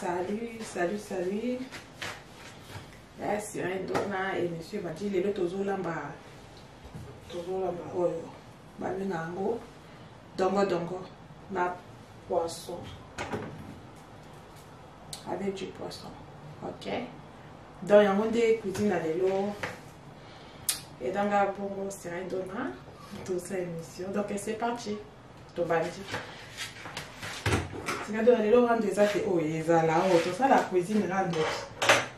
Salut. C'est un donna et monsieur m'a dit les deux tozolamba oyo balingango dongo na poisson avec du poisson. Ok, donc yango nde cuisine na lelo et dans la bongo c'est un donna tout ça émission. Donc c'est parti to bandi c'est quand on est là rendre ça c'est oh ezala tout ça la cuisine rendre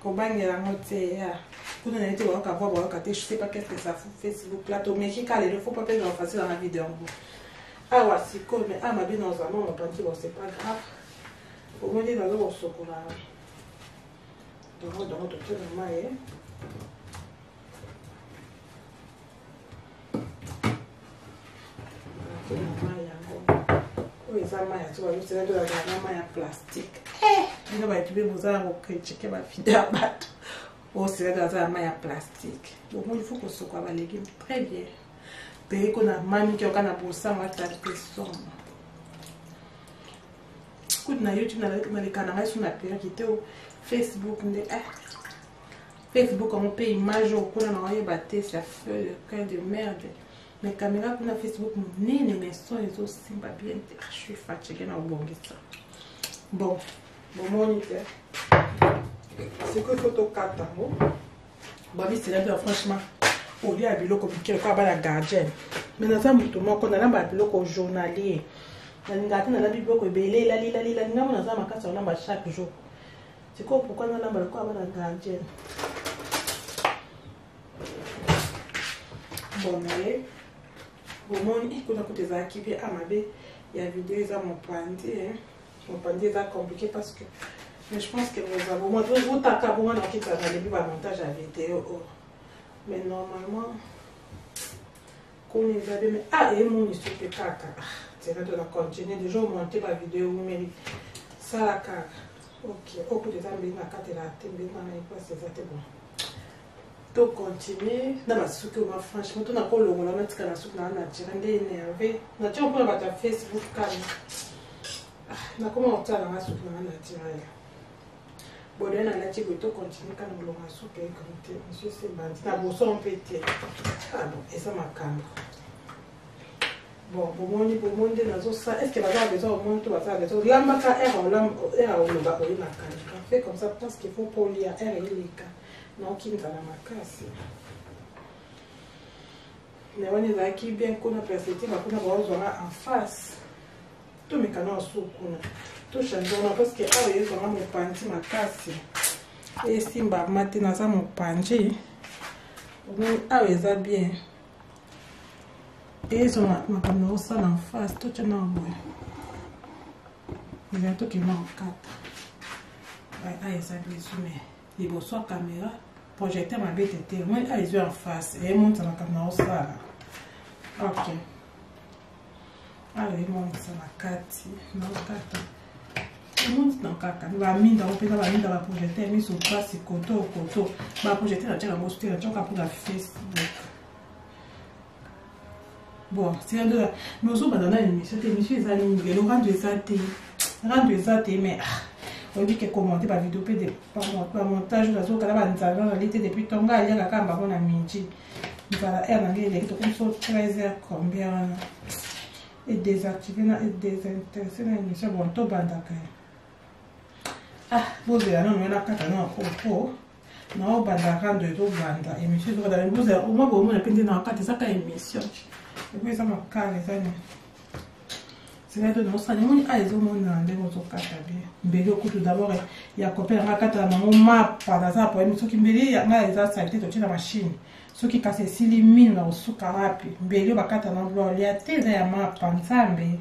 kobangela ngote ya kuna na été waka voir waka te je sais pas qu'est-ce que ça fout Facebook plateau mais qui calé il faut pas perdre en face dans la vidéo. Ah ouais c'est cool mais ah ma bien dans un moment on pense bon c'est pas grave au moins dans le sokola donc tout normal oui ça m'a tu vois c'est là de la main plastique il va tu veux vous avoir au checker ma vidéo battre oh c'est là de la main plastique donc il faut que ce soit les légumes très bien dès qu'on a mamie qui a pour ça moi ta question écoute na YouTube na les canaux sur la page qui était au Facebook Facebook on peut image au qu'on a envoyé battre ça fait le cœur de merde. Mais caméra pour la Facebook, mais son les aussi pas bien. Je suis fatiguée dans le bon ça. Bon moniteur. C'est que photo 4 ans. Bon, c'est là franchement. Au lieu à bilo compliqué quoi ba la gardienne. Mais dans ça muto moi qu'on a là ba bilo ko journalier. Na ngati na la bible ko belé la ngamo na za makasa on a chaque jour. C'est quoi pourquoi na ba ko ba la gardienne. Bon mais bon, il a côté ça qui vient à ma baie. Il y a vidéo ça mon pandé, mon pandé ça compliqué parce que mais je pense que vous avez moi vous t'as bon on a qui ça le plus avantage à vidéo mais normalement qu'on les avait mais ah et mon histoire de caca c'est là de la continuer déjà monter ma vidéo mais ça la caca ok au côté ça mais na carte la tête mais na pas c'est ça bon to continuer dans ma soupe moi franchement tout n'a pas le rôle là mettre la soupe na tirande énervé na tu on peut la Facebook calme na comment on t'a la soupe na tirande bon là na tu peux to continuer quand on la soupe comme monsieur c'est bandit na bosso on peut être ah bon et ça m'a calme bon pour moi de nazo ça est-ce que va avoir besoin au moins tout va faire besoin lamba ka era au loba au na calme fait comme ça parce qu'il faut polir era il est non qui dans la macasse mais on est là qui bien qu'on a perspective qu'on a besoin en face tout mes canaux sous qu'on tout changement parce que ah oui on a mon panti macasse et simba maintenant ça mon panji ah oui ça bien et ça ma canaux ça en face tout changement bon il y a tout qui manque quatre ah ça bien mais les bonsoir caméra projecteur ma BTT moi les yeux en face et monte dans la caméra ça ok allez monte ça la carte non carte monte dans caca va mine dans la projecteur mis sur place koto va projecteur la tire mosté la tire pour la Facebook bon c'est de mais aussi dans l'émission les amis le rendre des mais on dit que commenter par vidéo par montage la zo kala banza dans l'été depuis tonga il y a kamba bona midi voilà elle n'a rien que comme ça 13h combien et désactiver et désintéresser la émission bon to banda ah vous avez non on a kata non ko non banda rando to banda émission zo dans vous au moins bon on a pendé dans kata ça ka émission et puis ça m'a calé ça c'est là de nos animaux ah ils ont mon ande aux kata bien mbele tout d'abord il y a copain la kata na mama par ça pour émission qui mbele ya na eza saleté to tina machine ceux qui cassent si limine na usuka wapi mbele bakata na blo ya teza ya mapa nzambe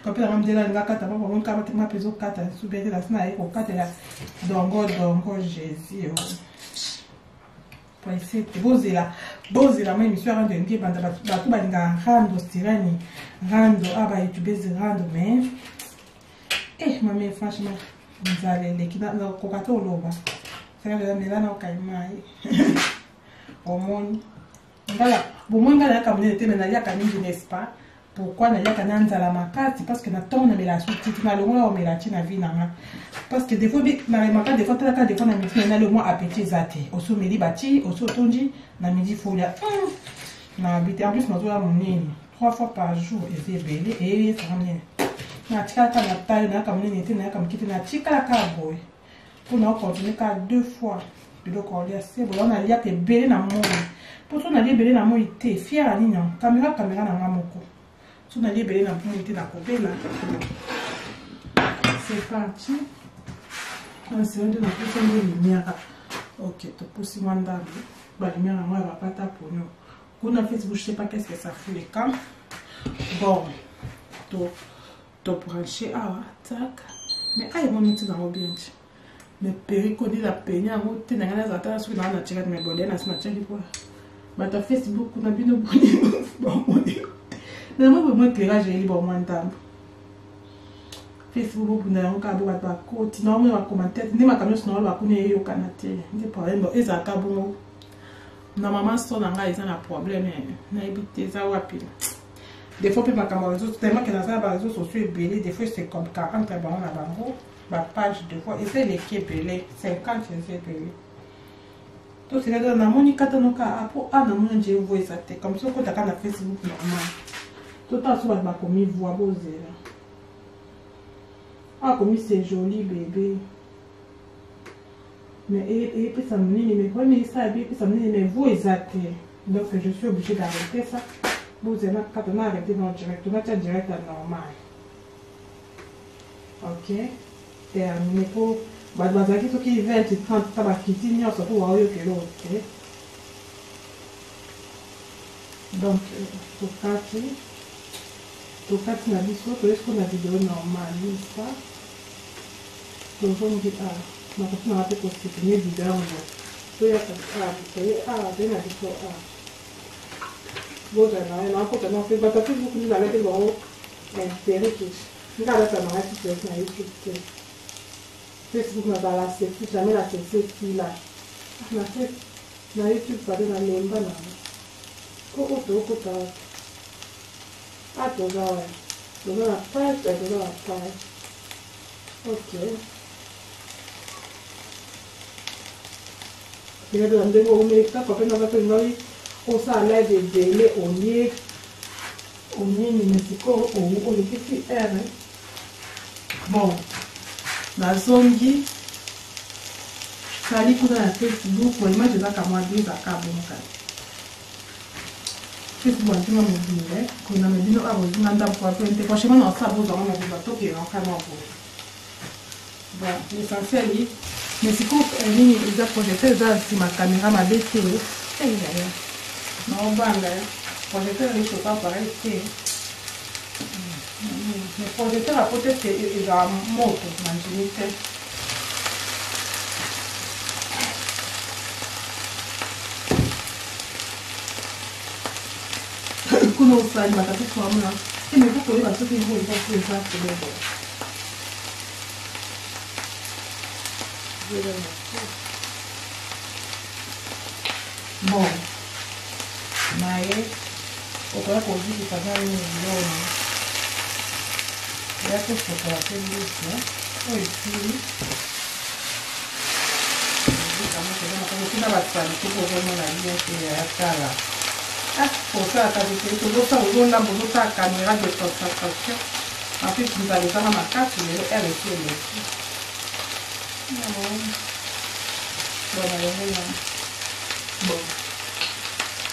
copain na mbele la kata na bon kama ma peso kata subete la sina eko kata la dongo Jésus pour essayer de la même émission rendre ndie banda batu balinga rando stirani rando aba youtubers rando mais mami franchement vous allez les qui dans kokato loba c'est là mais là na kaimai au monde ngala bon moi ngala kamune te mais na ya kamine n'est-ce pas pourquoi naliaka nanzala makasi parce que na temps na mela sous-titre na longo on mela tina vie nanga parce que des fois na remaka des fois talaka des fois na midi na le mois appétit zate oso meli bati oso tondi na midi folia na habite en plus mazo ya monene 3 fois par jour et belé et ça ramène na tika ka na taille na ka monene te na ka mkiti na tika ka boy pour na continuer ka 2 fois de le cordier c'est bon on a lié que belé na mon pour ça on a lié belé na monité fier à nina caméra na ngamoko so na lié belé na mon été na kobela c'est parti on se rend dans la lumière ok to poussi manda ba lumière moi va pas ta pour nous on a Facebook je sais pas qu'est-ce que ça fout les camps bon to brancher tac mais aïe mon outil dans bien mais péricodi la peine à monter dans la zata sur la nature mais bon na na tchaki quoi bah ta Facebook on a bien bon mais moi vraiment éclairage est libre moi ndambo Facebook on a encore ba ba ko tino moi commentaire ni ma camion sinon ba kune yo kanate ndi problème ezaka bon na maman so na nga ils ont un problème na ebité za wapi des fois ma camarade tellement que dans ça ba réseaux sociaux est belé des fois c'est comme 40 ba on a bango ma page de fois et c'est l'équipe belé 50 c'est belé tout c'est là na monika tonoka apo ana mon je vois ça comme ça quand tu as na Facebook normal tout à so ba komi voix bozela ah comme c'est joli bébé mais et puis ça me dit mais ça et puis ça me dit mais vous exact donc je suis obligée d'arrêter ça vous allez quand on a arrêté dans direct on a direct à normal ok terminé pour bah qui tout qui 20 30 ça va quitter ni on se trouve au que l'autre ok donc pour quand na biso to est-ce qu'on a vidéo normale n'est-ce pas donc on dit ah ma copine a fait constituer vidéo to ya c'est na biso bon j'en ai un peu tellement fait bah parce que vous nous avez bon intérêt que nous avons ça dans la situation na YouTube Facebook na bala c'est jamais la c'est là na fait na YouTube pas de la lemba na ko ta ah tu vois la page ok il y a des gens qui ont fait un peu de on s'en l'air de délai on y mais c'est quoi on est petit R bon la zone qui ça dit qu'on a un Facebook pour l'image de la caméra de la caméra Facebook on dit non mais qu'on a mis nos abonnés n'entend pas faire franchement on s'abonne dans mon bateau qui est en caméra bon l'essentiel est mais c'est quand ligne ils a projeté ça sur ma caméra ma DT non banga projeteur il faut pas pareil c'est mais projeteur à côté c'est il a moto imaginez kuna usali matatizo hamna imekuwa kwa hiyo sote hivyo ilikuwa kwa sababu kidogo bon naye okola koziki kazali milona yako fotographie lusi oyo esili kama basali tokozomona bien te ya kala kosala kabite tozosa ozonda bozosala caméra de concentration ensuite nzalezanga makasi lelo resi eleki bona yango yana bon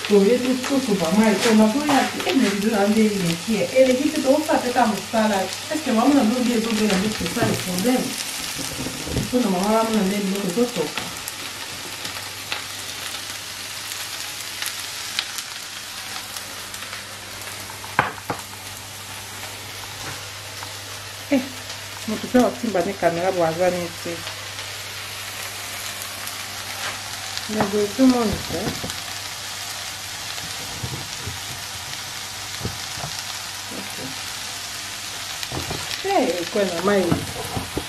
toyebi susu vraiment ekoma toyaki emevideo nde eleki eleki te tozosa peta mosala estce mama na biloko ezobela nde tosa le problème mpona mama bamona nde biloko ezotoka moto mpe wasimba ne caméra bwaza nete mais boye tout le monde ekwe na mai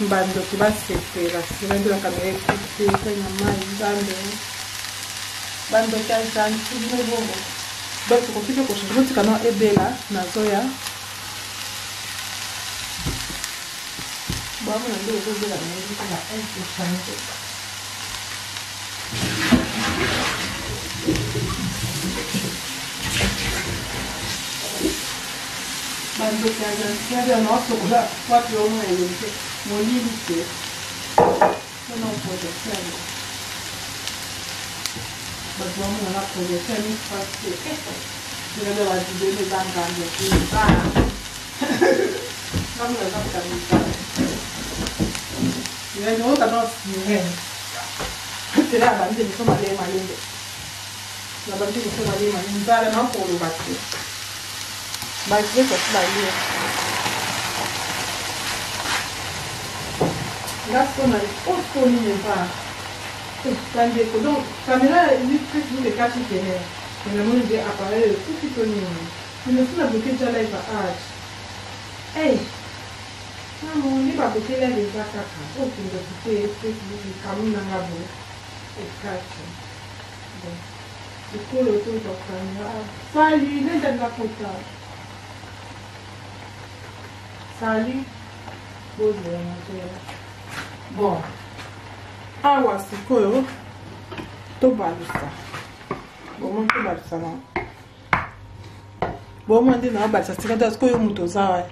mbandoki basepela sibandi la caméra ekute ekwe na mai nzambe bandoki azanti bongo donc tokoki mpe kochange motika no ebela nazoya Vamos a ver de la médica la importante. Quando si ha il nostro quattro non limite. Non può essere. Dobbiamo una proiezione infatti. Deve la vedere da grande qui. Non lo so capire. Io non ho se la bambina insomma lei malende. La bambina insomma lei malende, non può lo battere. Ma questo sbaglio. La sono il posto lì ne fa. Quando donc caméra lui fait tous les cas qui viennent. Mais le monde apparaît tout petit peu mieux. Mais le film a bloqué déjà live à âge. Hey! Non, il va bloquer là les attaques. Oh, tu dois bloquer Facebook, comme dans la boue. Et cache. Bon. Du coup, le tour de la caméra. Salut, il est dans la photo. Salut. Bon. Awa sikoyo tobalusa bomo tobalusa na bomo ndi na balusa tikata sikoyo muto zawa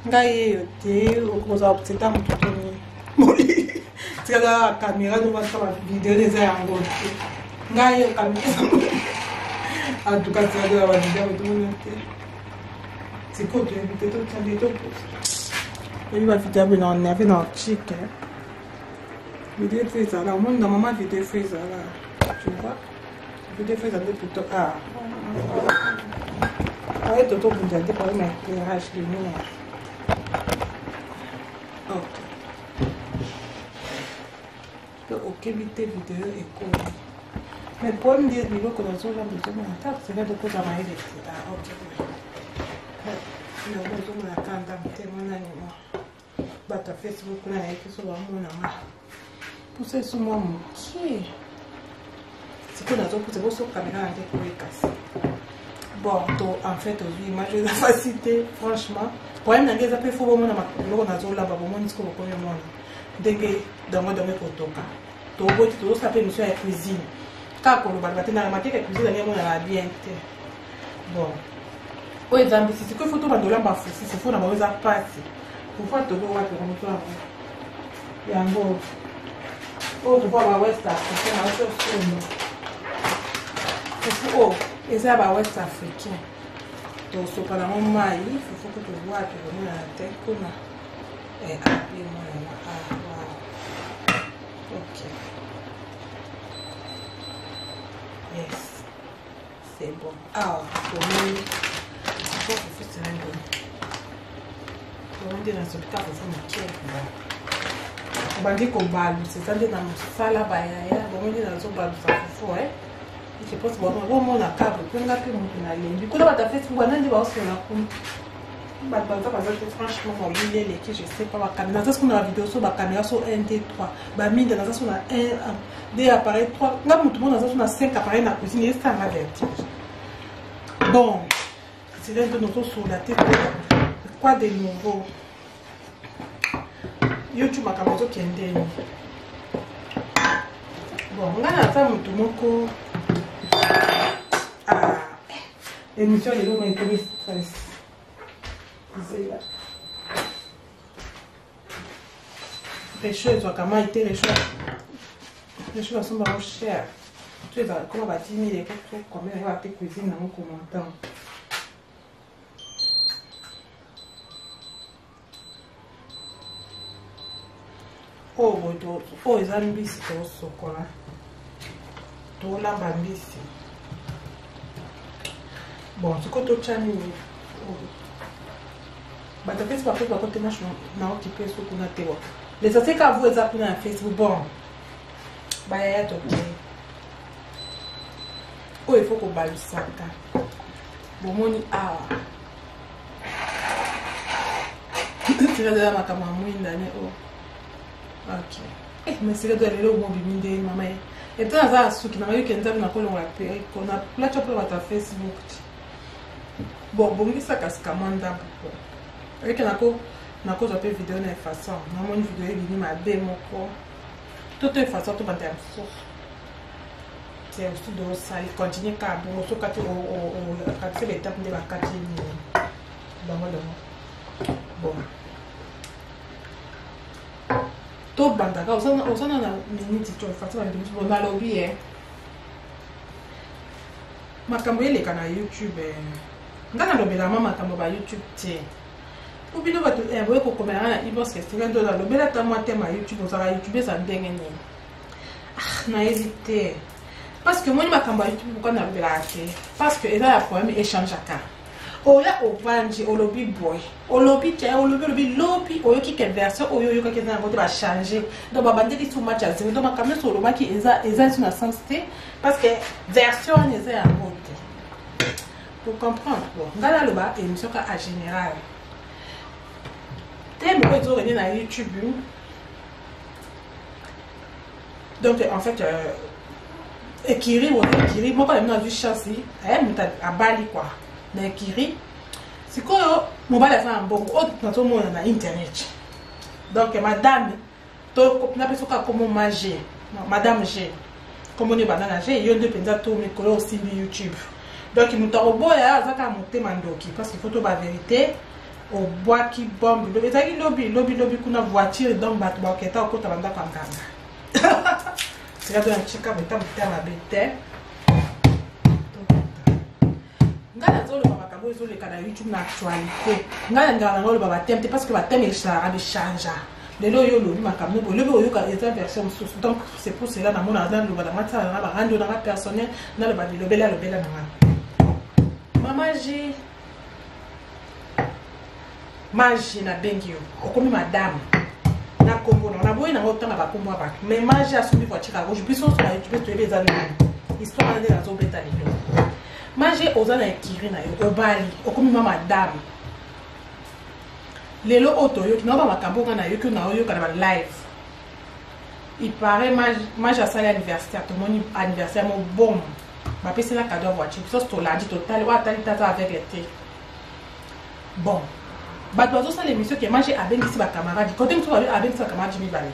ngai yo te okoza opteta muto toni moli tikata kamera do basa video les yango ngai yo kamera atuka tikata ba video to monte sikoyo to invite to tande to il va video bien on avait notre chic vidéo freezer là, au moins normalement vidéo freezer là, tu vois, vidéo freezer de plutôt ouais toto vous avez pour un éclairage lumière. Ok vite vidéo et quoi mais pour me dire niveau que nous avons besoin de table c'est là de quoi ça m'a aidé ok nous avons besoin de la carte témoignage bata Facebook là et tout ça on a poussez sur moi qui c'est que nous avons poussé sur caméra avec les casses bon donc en fait aujourd'hui moi je la facilité franchement pour un nageza pe faut vraiment na zo là ba bon disco ko yo mona denge dango dango ko toka to boti to ça peut monsieur la cuisine ka ko lo ba batena na mateka cuisine na mona la bien bon au exemple si que photo ba dola ba fusi c'est faut na ba za passe pour faire to go wa ko mo to yango oh tu vois ba West Africain na so so oh eza ba West Africain donc so para mon mai faut que tu vois que on a tête comme appelé moi wow ok yes c'est bon pour moi faut que c'est un bon pour moi dans ce cas faut marquer bandi ko balu c'est ça de na sala ba ya bon on dit dans so balu ça faut je pense bon on a câble pour nga pe mon na lendi ko ba ta Facebook wana ndi ba so na ko ba franchement on dit les qui je sais pas ba caméra ça ce qu'on a vidéo sur ba caméra sur 1 2 3 ba mine dans ça sur 1 2 appareils 3 nga mutu bon dans ça sur 5 appareils na cuisine et ça la vertige bon c'est là de notre sur la tête quoi de nouveau YouTube makamoto kendeni bon nga na fa mutu moko émission de l'homme est stress les choses ont comment été les choses sont vraiment chères tu vas comment va 10 000 et combien va te cuisine dans mon commentaire oh eza mbisi tosokola tolamba mbisi bon siko totya nini bato apesi bape bakote na okipe so kuna te wa lesase ka vo eza kuna na Facebook bon bayaya toke oyo efo kobalusaka bomoni awa tiradela makambo ya mwinda ne o ok mais c'est que le mot biminde mama et toi ça suki na yo kenza na ko longa pe ko na plateau pour ta Facebook bon bon ça kaskamanda avec na ko na cause de vidéo na façon na mon vidéo ebini mabe moko toute façon to banda so c'est aussi de ça il continue ka bon so kati o kati l'étape de la kati ni bon to banda ka osana na minute to façon na minute bon na lobby makambo eleka na YouTube ngana lobela mama makambo ba YouTube tie ou bien bato boye ko komela na inbox question do la lobela ta moi tema YouTube osaka YouTube ça ndenge ni na hésiter parce que moi ni makambo YouTube pourquoi na lobela te parce que eza ya problème échange aka oya obanji olobi boy olobi te olobi lobi oyo ki quelle version oyo yo ka ke na ngote ba changer donc ba bandeli tout match azimi donc makambo so loba ki eza sur na sens te parce que version eza ya ngote pour comprendre bon ngala loba émission ka en général thème que tu reviens à YouTube. Donc en fait Ekiri ou Ekiri moi quand même dans du chassis à Bali quoi na Ekiri c'est quoi mobile fa mbongo na to mona na internet donc madame to na peso ka comme magie madame G comme on est banana G yo de penza to me kolo aussi YouTube donc il nous boya azaka monter mandoki parce qu'il faut to ba vérité au bois qui bombe le ezaki lobby kuna voiture donc bato baketa okota banda kwa nganga c'est là dans chika beta beta mabete ngala zolo baba kabo zolo kana YouTube na actualité ngala ngala ngolo baba temte parce que ba thème ça a changé le lo yo lo makambo bo le yo ka eza version donc c'est pour cela na mona dans le baba mata na ba rando na personnel na le ba lobela na maman j'ai magie na bengi yo okomi madame na kombo na boye na ngotanga ba kombo ba mais magie asumi voiture à gauche biso sur YouTube to ebeza na histoire de la zo beta lelo magie ozana ekiri na yo obali okomi madame lelo oto yo kina ba makambo na yo que na yo kana ba live il paraît magie a sali anniversaire to moni anniversaire mo bon ba pese la cadeau voiture biso to lundi total wa tali tata avec l'été bon bato ça l'émission que moi j'ai abengisi ba camarade côté tu vas abengisi ba camarade mi balé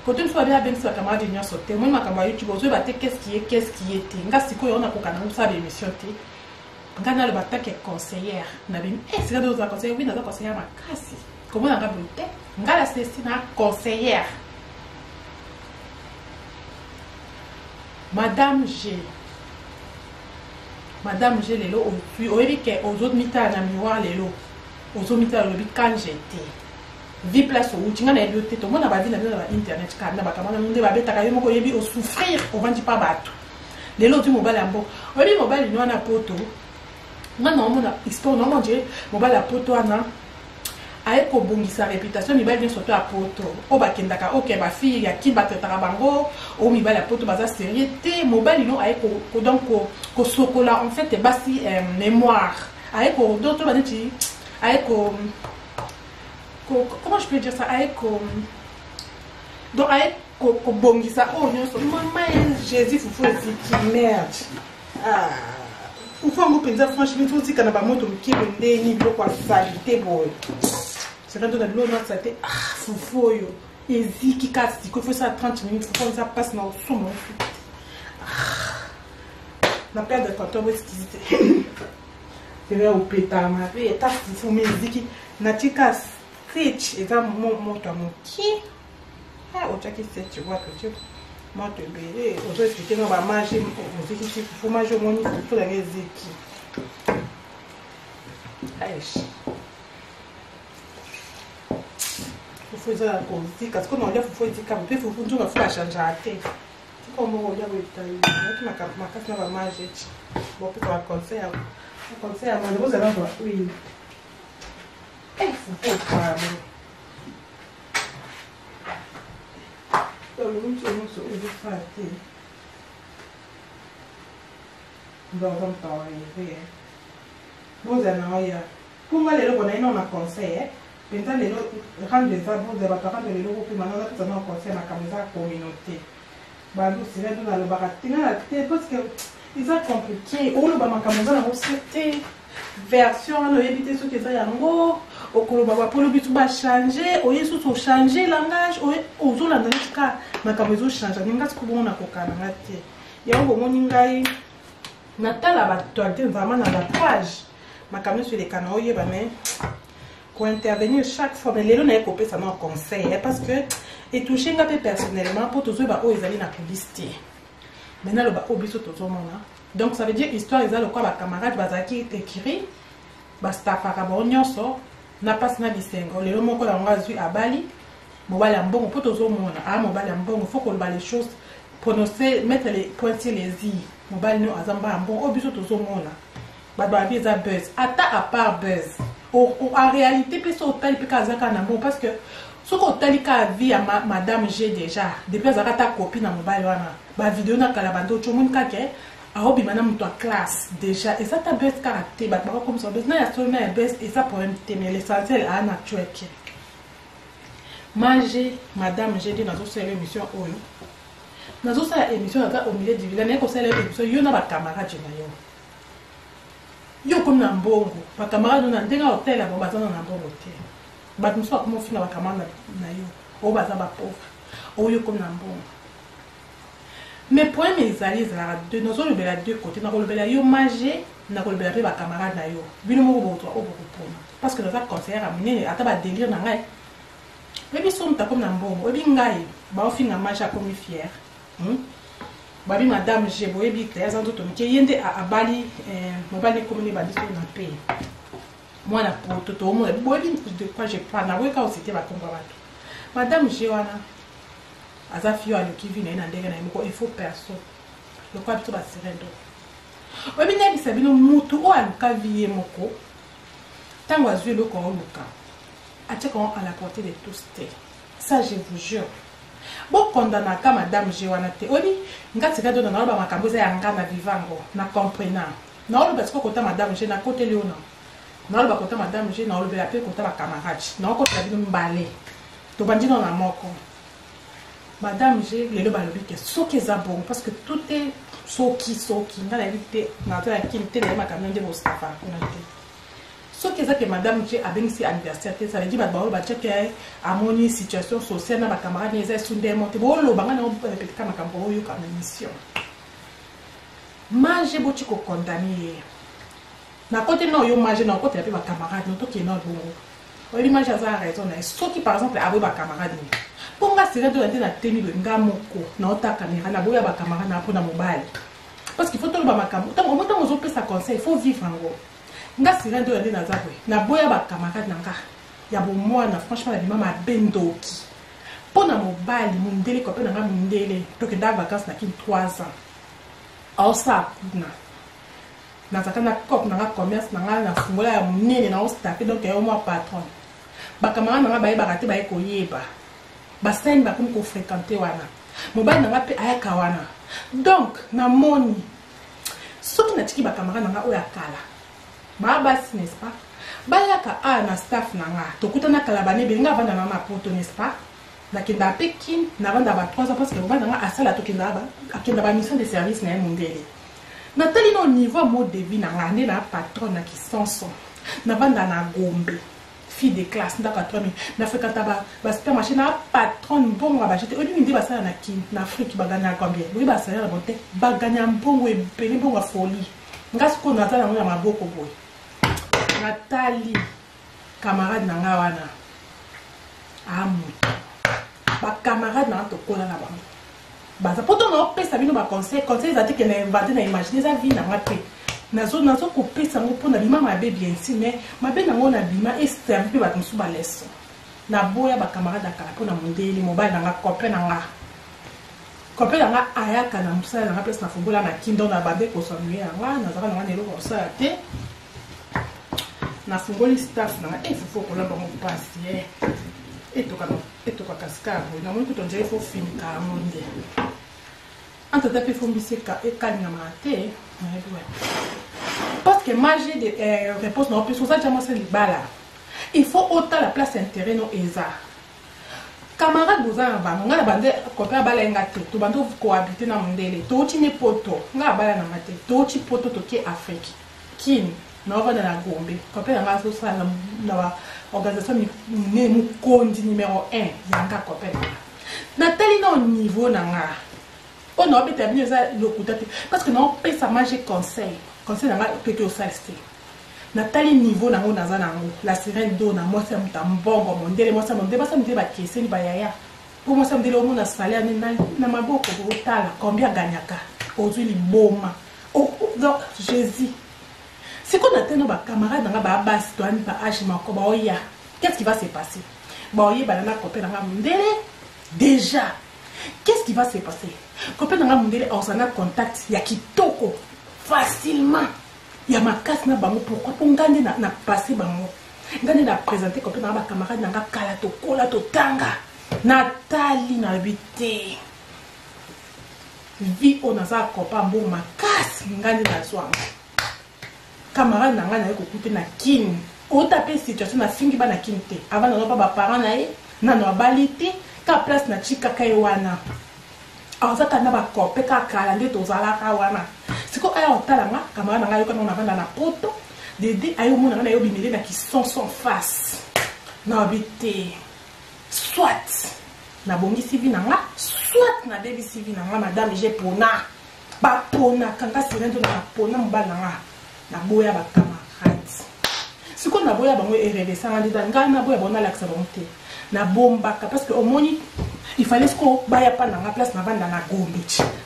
côté tu vas abengisi ba camarade nya sauté moi makamba YouTube ozo ba te qu'est-ce qui était nga siko yo na ko kana ça l'émission té nga na le bata que conseillère na bim c'est là deux conseillère oui na conseillère makasi comment na ngabute nga la c'est na conseillère madame G lelo puis oyebi ke aux autres mita na miroir lelo ozomita lobi quand j'étais vie place où tu ngana ebioté to mona ba vie na internet ka na ba kamana munde ba beta ka yo moko yebi o souffrir on vandi pas bato lelo tu mobile ambo obi mobile no na poto ngana mona export no mondie mobile a poto ana aye ko bongisa réputation mibale bien surtout a poto o ba kendaka OK ba fille ya ki batata bango o mibale a poto baza sérieuté mobile no aye ko donc ko sokola en fait basi mémoire aye ko d'autres baneti avec comment je peux dire ça avec donc avec bongisa oh non maman Jésus faut qui merde ah faut me penser franchement tout dit quand ba moto qui bende ni bloc kwa salité boy c'est quand on a l'eau notre santé ah faut yo ezi qui casse il faut ça 30 minutes faut ça passe dans son la perte de contrôle exquisité c'est vrai au pétard ma vie et il faut me dire que natika stitch et ça mon qui ah au tchaki stitch tu vois que tu moi te bébé aux autres qui n'ont pas mangé il faut manger mon il faut la réziki aïe faut faire la cause parce qu'on a dit faut dire quand il faut tout va faire changer à tête comme on regarde le taille qui ma casse n'a pas manger bon pour la conseil conseil à mon vous allez voir oui il faut pas donc nous sommes sur le frère dans un temps vous allez pour moi les lois on a conseil maintenant les lois rendre les arbres des parents de les lois pour maintenant nous avons conseil ma caméra communauté bah nous c'est là nous allons baratina la tête parce que ils ont compliqué ou le bama caméra na aussi version no éviter ce que ça yango okoloba bapolo bitu bachange oye susu ochange langage oye ozolanda neti ka makambo ezochange ninga siko bongo nakokananga te yango bomoni ngai natala batualité vraiment na bapage makambo nyonso elekana oyeba mais pour intervenir chaque fois mais lelo naye kopesa na conseil parce que etouche nga mpe personnellement mpo tozoyeba oyo ezali na police te maintenant loba oyo biso tozomona donc ça veut dire histoire eza lokwa bacamarade bazalaki écrit bastafaka bango nyonso na mpasi na bisengo lelo moko yango azwi abali mobali ya mbongo mpo tozomona mobali ya mbongo faut koloba les choses prononcer mettre les points sur les i mobali no aza mbala ya mbongo oyo biso tozomona bato babi eza buzz ata à part buzz en réalité mpe so otali mpe ka azaka na mbongo parce que soki otali ka vie ya madame G déjà depuis azalaka ata copie na mobali wana bavideo na kala bando ocomoni kake aobima na moto ya classe déjà eza ta buzz kaka te bato bakakomisa buzz na ya solo na ya buzz eza problème te mais l'essentiel aa na cueke mage madame G nde nazosala émission oyo nazosala émission naza au milieu du village naye kosala émission yo na bacamarade na yo yo komi na mbongo bacamarade na ndenge hotel ya bango baza na mbongo te bato mosusu bakoma ofinga bacamarade na yo oyo baza bapauvre oyo komi na mbongo mais problème ezali ezalaka deux nazolobela deux côté nakolobela yo mage nakolobela mpe bacamarade na yo bino moko bokotwa oyo bokopona parce que naza conseillere ya monene ata badélire na ngai oyebi so moto akomi na mbongo oyebi ngai baofinga mage akomi fiere babi madame G boyebi claire aza nzoto moke ye nde abali mobali ekomoni babiso na pe mwana poto toomona boyebi de quoi je parle nakoyeka osite bakomba bato madame G wana aza fio aloki vi na ye na ndenge na ye moko ifo perso lokwa biso basirendo oyebi nayebisa bino mutu oyo aluka vi ye moko ntango azwi eloko oluka atiaka ngo à la portée de tous te ça je vous jure bokondanaka madame G wana te oyebi ngati kaka dona naoloba makambo eza ya nga na vivango na comprena naoloba siko kota madame G nakoteli ona naoloba kota madame G naolobela mpe kota bacamarade naokotela bino mbale tobandi na moko madame G lelo balobi ke soki eza bongo parce que tout est soki nga nayebi te nato ya kini te naye makambo nde bostafa kuna te soki eza ke madame G abengisi anniversaire te ça veut dire bato baoloba tiake amoni situation sociale na bacamarade eza esunde monte booloba nga naopetika makambo oyoka na émission mage boti kokondane ye na kote na oyo mage na okotela mpe bacamarade notokee na bongo oyebi mage aza raison na ye soki par exemple aboyi bacamarade ni mpo nga sere nde nde natemi boye nga moko naotakamera naboya bacamarade na mpona mobali parce qu'il faut toloba makambo ntango ozopesa conseil il faut vivre yango nga sere nde nde naza boye naboya bacamarade na nga ya bomwana franchement nabima mabe ndoki mpo na mobali mondele kope na nga mondele tokenda vacance na kini 3 ans aosala kuna nazaka na cope na nga commerce na nga na fungola ya monene na ostape donc ya omwa patron bacamarade na nga bayebaka te baye koyeba basani bakomi kofréquente wana mobali na nga mpe ayaka wana donc namoni soki natiki bacamarade na nga oyo akala baa basi n'est-ce pas bayaka na staff na nga tokutana kala bane ebele nga avanda na nga mapoto n'est-ce pas nakenda mpe kini navanda ba 3 ans parce que mobali na nga asala akenda bamission de service na ye mondele natali na au niveau mode de vie na nga nde na patron na kisanso navanda na Gombe fille de classe ndaka 3000 na fréquenta ba supermarché na patron mbongo ba jeté oyebi nde basala na kini na Afrique baganya combien boye basala na bonte baganya mbongo ebele mbongo folie nga sikoyo naza nango na maboko boye natali camarade na nga wana amoto bacamarade na nga tokola na bango baza po to naopesa bino baconseil eza te ke na invente na imagine eza vie na nga mpe nazokopesa yango mpo na bima mabe bien sûr mais mabe nango na bima eservi mpe bato mosusu baleson naboya bacamarade akala mpo na mondeli mobali na nga copain na nga ayaka na mosala na nga place na fongola na kindo na babe kosanue yanga nazaka na nga na eloko kosala te nafungoli staff na nga efofo kolamba mo mpasi etoka kaskar boye namoni kuto nzela efo finika yango nde antata mpe fombisi ekalingama te parce que mage de réponse na opesa oza jamasa libala il faut otala place intérêt no eza camarade boza na bango nga na bande copain abala nga te tobandi kohabite na mondele touti ne poto nga abala na nga te touti poto toke Afrique kini na va na Gombe copain nga so ça na organisation ni mu kondi numéro 1 yanga copain Nathalie na au niveau na nga on a bien terminé ça le coup parce que non peut ça manger conseil na nga peut que au salsté Nathalie niveau na ngona za na ngo la sirène do na moi ça mutambongo mondele moi ça mondele ba ça mondele ba keseni ba yaya pour moi ça mondele au na salaire na maboko botala combien gagnaka aujourd'hui liboma donc Jésus c'est qu'on attend nos camarades dans la base douane par âge marco ba oya qu'est-ce qui va se passer ba oya banana copain na mondele déjà qu'est-ce qui va se passer copain na mondele on s'en a contact ya kitoko facilement ya makasi na bango pourquoi pour ngande na passer bango ngande na présenter copain na ba camarade na kala to kola to tanga Nathalie na habité vie on a ça copain bon makasi ngande na soir camarade na nga na ko na kin o taper situation na fingi ba na kinte avant na ba parents na ye na no balité ka place na chika kai wana aza kana ba kope ka kala nde to zala ka wana siko aya otala nga camarade na nga yo kana na vanda na poto dede ayo mona na yo bimele na qui sont sans face na habité soit na bongi sivi na nga soit na baby sivi na nga madame j'ai pona ba pona kanga sirendo na pona mbala nga na boya ba camarades siko na boya bango RDC nga na boya bona l'accès bonté na bomba parce que au moni il fallait ko baya pa na place na banda na Gombe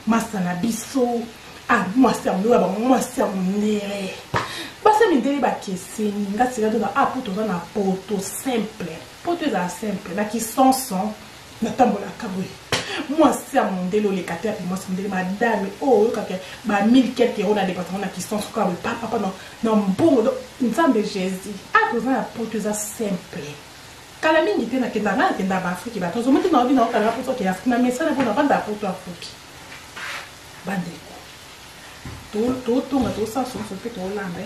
masa na biso ah moi c'est moi ba moi c'est mnere basa mindele ba keseni nga sirendo na poto na poto simple poto za simple na qui sont na tambola kabwe moi c'est mon délo les cater puis moi c'est mon délo madame oh kaka ba 1000 quelques euros na département na qui sont quoi papa non bon nzambe Jésus ah tout ça pour ça simple kala mingi te na kenda na kenda ba Afrique ba tozo meti na obi na okala pour que Afrique na message pour na banda pour toi Afrique bande tout na tout ça son fait tout lambe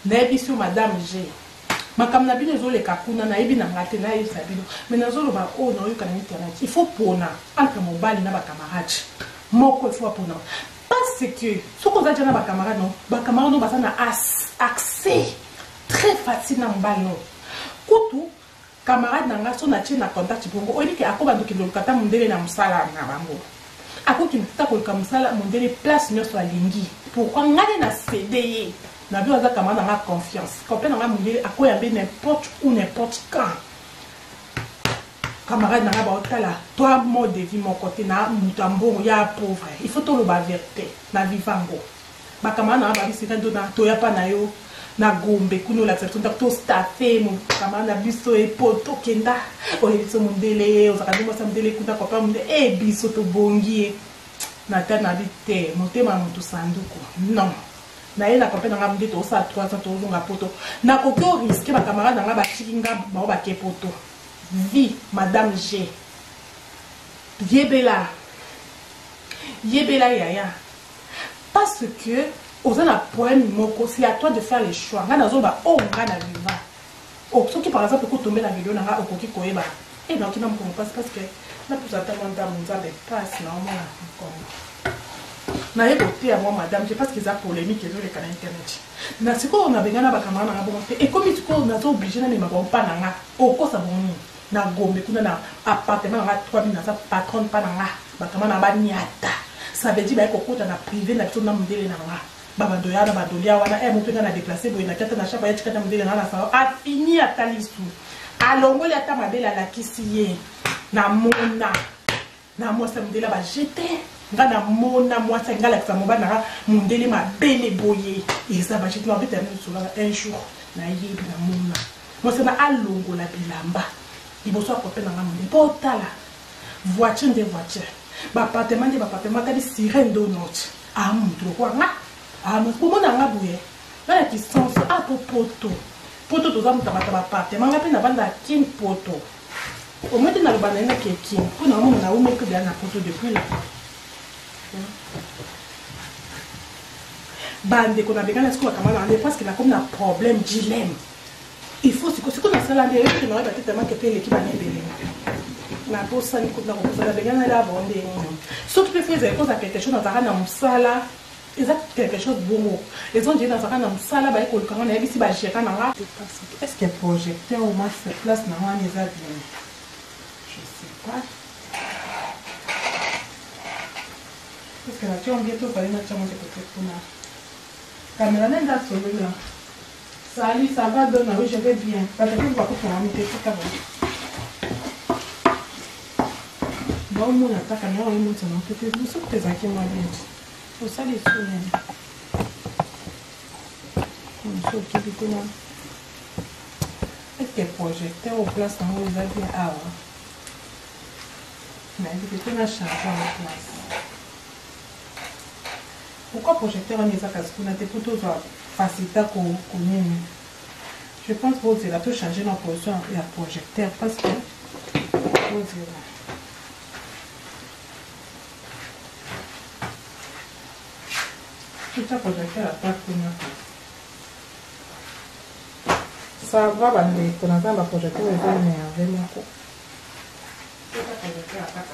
Nebisio madame G makam na bino zo le kakuna na ebi na ngate na yesa bino mais na zo lo ba o na yo kana internet il faut pona entre mobile na ba camarade moko il faut pona parce que ce qu'on a déjà na ba camarade non ba camarade no ba ça na accès très facile na mobile no kutu camarade na ngaso na tina contact bongo o dit que akoba ndoki ndo kata mundele na musala na bango akoki mtata ko musala mundele place nyoso alingi pour ngane na CDE na bio za camarade na confiance copain na mundele akoya be n'importe où n'importe quand camarade na ba otala toi mode de vie mon côté na mutambo ya pauvre il faut to lo ba vérité na vivango ba camarade na ba bisika ndo na to ya pa na yo na Gombe kuno la section to staffé mon camarade na biso e poto kenda o biso mundele o zakadi mo sa mundele kuta copain mundele e biso to bongie na ta na bité motema mutu sanduku non na ye na copain na mundele to sa 300 to zonga poto na koko risque ba camarade na ba chikinga ba ba ke poto vie madame G yebela yaya parce que aux un problème moko c'est à toi de faire les choix nga nazo ba o nga na viva o ce qui par exemple ko tomber la vidéo na nga okoki koyeba et donc il m'a compris parce que na pour attendre madame nzambe passe na moi na écouté à moi madame je pense qu'ils a polémique sur les canaux internet na siko on a bengana ba kamana na bon et comme tu ko na zo obligé na ma bon pa na nga o ko sa bon na Gombe kuna na appartement na 3000 na sa patron pa na nga ba kamana ba niata ça veut dire ba ko kota na privé na to na mundele na nga baba doya na badolia wana e moto na déplacer boy na kata na chapa ya chikata mundele na sa a fini atalisu alongoli ata mabela la kisiye na mona na moi ça mundele ba jeter nga na mona moi ça ngala ka moba na mundele mabele boye et ça ba jeter ba terminer sur un jour na yebi na mona moi ça na alongola bilamba iboso akope na mundele potala voiture de voiture ba appartement de ba appartement ka di sirène do note a mutu ko nga ah mais pour moi na bouye là qui sont à poto to za mutabata ba appartement nga pe na banda kin poto au moins na banda na kin pour na mo na o me que na poto depuis là bande ko na bengana ce ko kamana ne parce que la comme na problème dilemme il faut ce qu'on a ça là derrière que na ba tellement que l'équipe a nebele na posa ni kuta ko posa benga na la bonde surtout que faire des choses quelque chose dans ta na musala exact quelque chose bon les gens disent dans ta na musala ba ko quand on a ici ba gérer na est-ce que projecteur au max place na wana eza bien je sais pas parce que la tu on bientôt pas na chama de côté pour na caméra n'a solo là salut ça va donner oui je vais bien parce que va pour faire un petit peu bon mon attaque caméra oui mon salon peut-être vous sortez ça qui m'a bien au ça les sous on se qui dit là est-ce que projecteur au place en haut va bien ah mais il faut qu'on charge en place. Pourquoi projecteur en esa kasi kuna te plutôt faciliter qu'on je pense que c'est la tout changer la position et la projecteur parce que tout ça projecteur à part kuna ça va bande qu'on a pas projecteur et va énerver moi quoi tout ça projecteur à part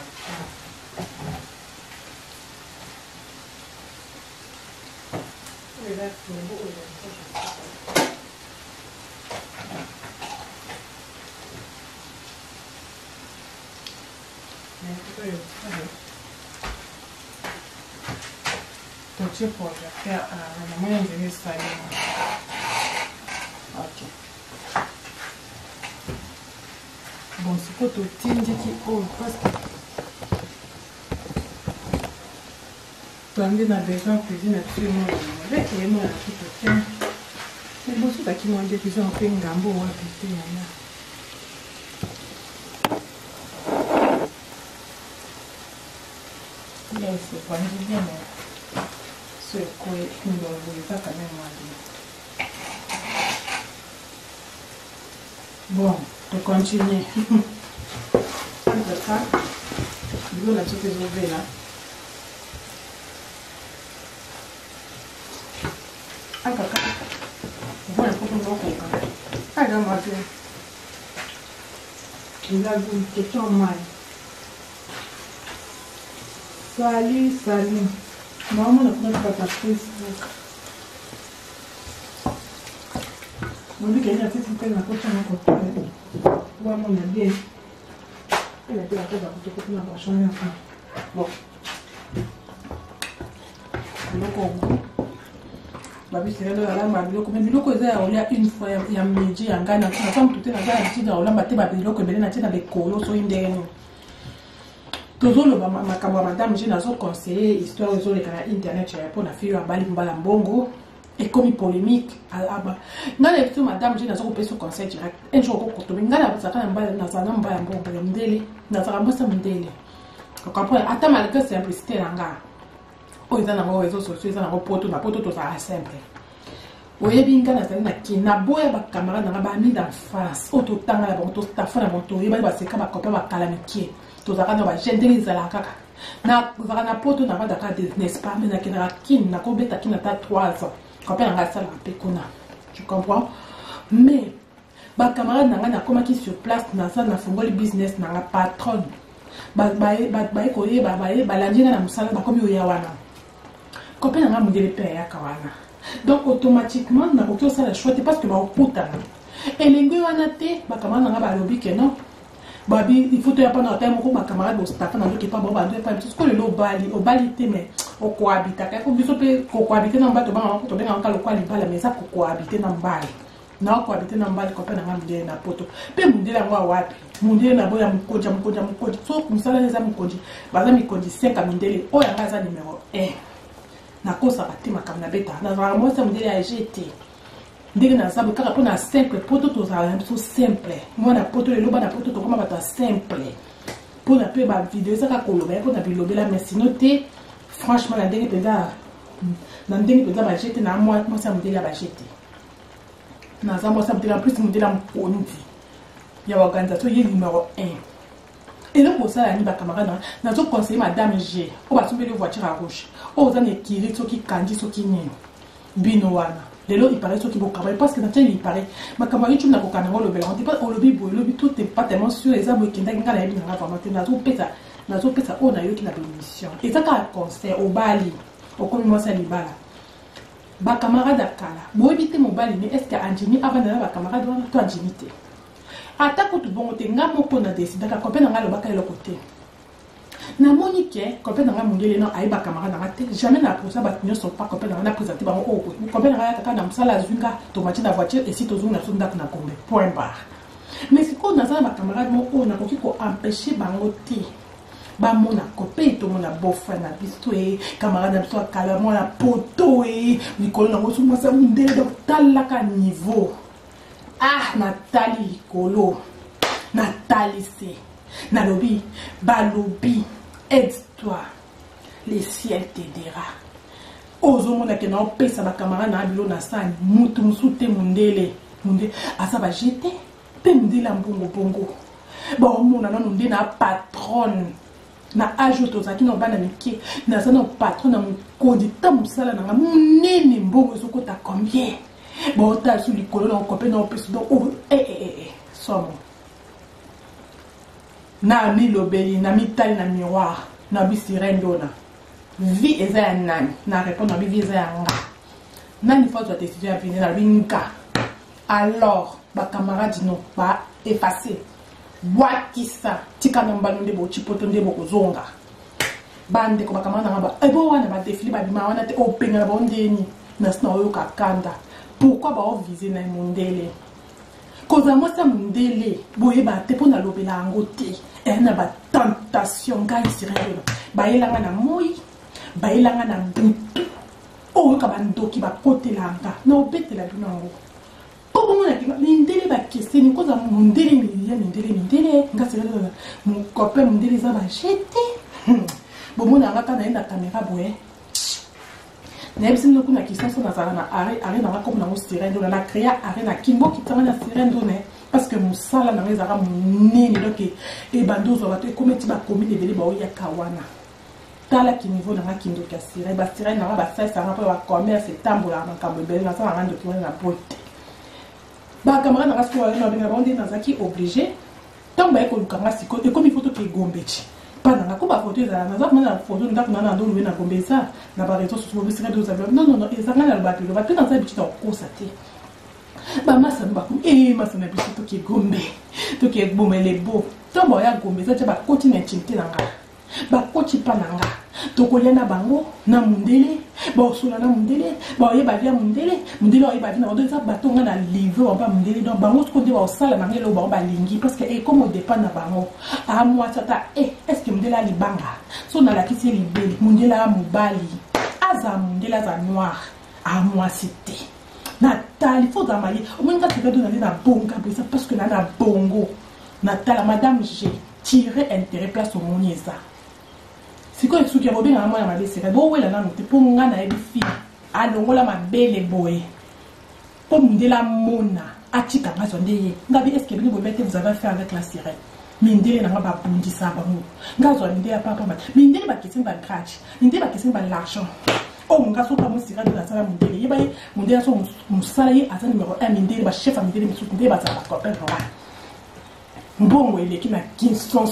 Petit projecteur à la moyenne de l'espagne. Ok. Bon, c'est quoi tout le temps qui oh parce que tu as besoin de cuisine absolument avec les mots qui te tiennent. C'est bon, c'est qui m'ont dit qu'ils ont fait un gambo ou un petit là. Là, c'est pas bien, mais c'est quoi nous ne voulons pas quand même dire. Bon, on continue. Comme ça, nous la petite ouverte là. Voilà pour nous voir. Alors moi il a une question mal. Salut. Maman ne prend pas ta Facebook. On dit qu'il y a une petite peine à côté de mon côté. Maman est bien. Elle a été à côté de la changer. Bon. Donc babi c'est là la mabiloko mais biloko eza olia une fois ya midi ya ngana na comme tout est là ya tida olamba te babiloko ebele na tina bekolo so indeni tozolo ba makambo madame je nazo conseiller histoire zo le kana internet ya pour na fille ya bali mbala mbongo et comme polémique aba ngana eto madame je nazo kopesa conseil direct un jour ko to ngana ba tsaka mbala na zana mbala mbongo ya mndele na zaka mbosa mndele ko après ata malgré simplicité nanga o eza na réseaux sociaux eza na poto na poto to ça simple oyebi ngana zali na kina boya ba camarade na ba mis en face o to tanga la bon to tafana bon to yeba ba seka ba copain ba calamité to zaka na ba jendeli zala kaka na zaka na poto na ba daka n'est-ce pas mais na kina kin na ko beta kina ta 3 ans copain nga sala pe kuna tu comprends mais ba camarade na ngana koma ki sur place na ça na fongoli business na nga patron ba ko yeba ba landinga na musala ba komi oya wana copain nga mundele pe ya kawana donc automatiquement na ko ça la choix parce que ba okuta et lingue wana te ba camarade nga ba lobi que non babi il faut te pas dans temps ko ba camarade au staff na loki pas ba ba pas parce que le obali te mais o cohabiter ka ko biso pe ko cohabiter na mbato ba ko to benga nkalo kwa libala mais ça ko cohabiter na mbali na cohabiter na mbali copain nga mundele na poto pe mundele ngwa wapi mundele na boya mkoja so kumsala neza mkoji baza mikoji 5 mundele o ya ngaza numéro 1 na kosa batima kam na beta na vraiment ça mundele a jeté ndenge na sabu kaka pona simple poto to za so simple moi na poto le loba na poto to koma bata simple pona pe ba vidéo ça ka koloba pona bilobela mais sinon te franchement la ndenge peza ba jeté na moi ça mundele a ba jeté na za moi ça mundele en plus mundele am kondi ya organisation yi numéro 1 et donc pour ça la ni ba camarade na to conseiller madame G o ba tumbele voiture à rouge o za ne kiri to ki kandi so ki nini bino wana lelo il paraît qui vont travailler parce que il paraît ma camarade tu n'as pas le bel on dit pas le bibo le tout est pas tellement sûr les amours qui n'ont pas la vraiment nazo pesa on a eu qui la émission et ça quand concert au bali au comme moi ça libala ba camarade akala bo éviter mon bali mais est-ce que Anjimi avant d'aller ba camarade toi Anjimi te atako tout bon te nga moko na décider ka kopena nga lo baka le côté na monique kopena nga mundele non ai ba camarade na te jamais na pour ça ba nyonso pas kopena na présenter ba o ko kopena nga kaka na msala zunga tomati na voiture et si tozunga na sonda na kombe point barre mais si ko na za ba camarade moko na koki ko empêcher bango te ba mona copé to mona bofa na bisto e camarade na biso kala mona poto e likolo na ngosu masa mundele donc tala ka niveau ah Nathalie likolo Nathalie c'est nalobi balobi aide-toi le ciel t'aidera ozo mona ke na opesa ba camarade na bilo na sani mutu musute mundele asa ba jeté pe mundele mbongo bongo ba mona na mundele na patronne na âge tozaki na bana mike na ça na patron na mukodi ta musala na munene mbongo sokota combien bon ta sur likolo na kopé na opesa donc somo na mi lobeli na mi tali na miroir na bi sirendona vie eza ya nani na répondre na bi vie eza ya nga nani fois tu as décidé à venir na binga alors ba camarade non ba effacer Wakisa tika namba nde bo chipoto nde bo kozonga bande ko bakamana ngaba ebo wana ba défilé ba bima wana te openga na bondeni na sna oyo kakanda pourquoi ba o viser na mundele koza mo sa mundele boye ba te pona lobela ngote na ba tentation ngai sirelo ba yelanga na moi ba yelanga na butu o ka bandoki ba kotelanga na obetela binango Comment on a mindele ba kese ni koza mundele mindele nga sera mon copain mundele za ba jeté bon mon ngaka na enda caméra boye na ebisi no kuna kisasa na zala na are na comme na sirène na créer are na kimbo ki tanga na sirène ne parce que musala na ngeza ka munene donc e bandozo ba to kometi ba commune ebele ba oya kawana tala ki niveau na kindo ka sirène ba sirène na ba ça ça pa ba commerce tambola na kambo ebele na ça na ndo ki na bote ba camarade na rasko na benga bande na zaki obligé donc ba ko lukanga siko et comme il faut que gombechi pas na ko ba photo za na za na photo ndako na ndo na gombe ça na ba réseaux sociaux bisika do za non ezanga na ba pilo ba tena za bichita ko sate ba masa ba ko masa na bichita to ki gombe to ki bombe les beaux donc ba ya gombe ça ba continue intimité na nga ba koti pa na nga to ko lena bango na mundele ba osula na mundele ba ye ba via mundele o ba vina odo za batonga na livre ba mundele donc bango ko de ba osala na ngelo ba lingi parce que comme au dépend na bango a moi tata est-ce que mundele ali banga so na la kisi libeli mundele a mobali aza mundele aza noir a moi c'était Nathalie faut da maye au moins quand tu vas donner na bonga parce que na bongo Nathalie madame j'ai tiré intérêt place au monieza si quoi est-ce qu'il y a bien à moi ma c'est bon ouais là non te pour nga na ebi fi alongola mabele boy pour me la mona atika ngazo ndeye ngabi est-ce que vous avez fait avec la sirène mindele na ba bundisa ba mu ngazo ndeye papa ma mindele ba kisi ba crash mindele ba kisi ba l'argent oh ngaso pa mo sirène na sala mindele yeba mindele so musala yi ata numéro 1 mindele ba chef mindele misu ndeye ba za ba copain roba mbongo ile kina kinson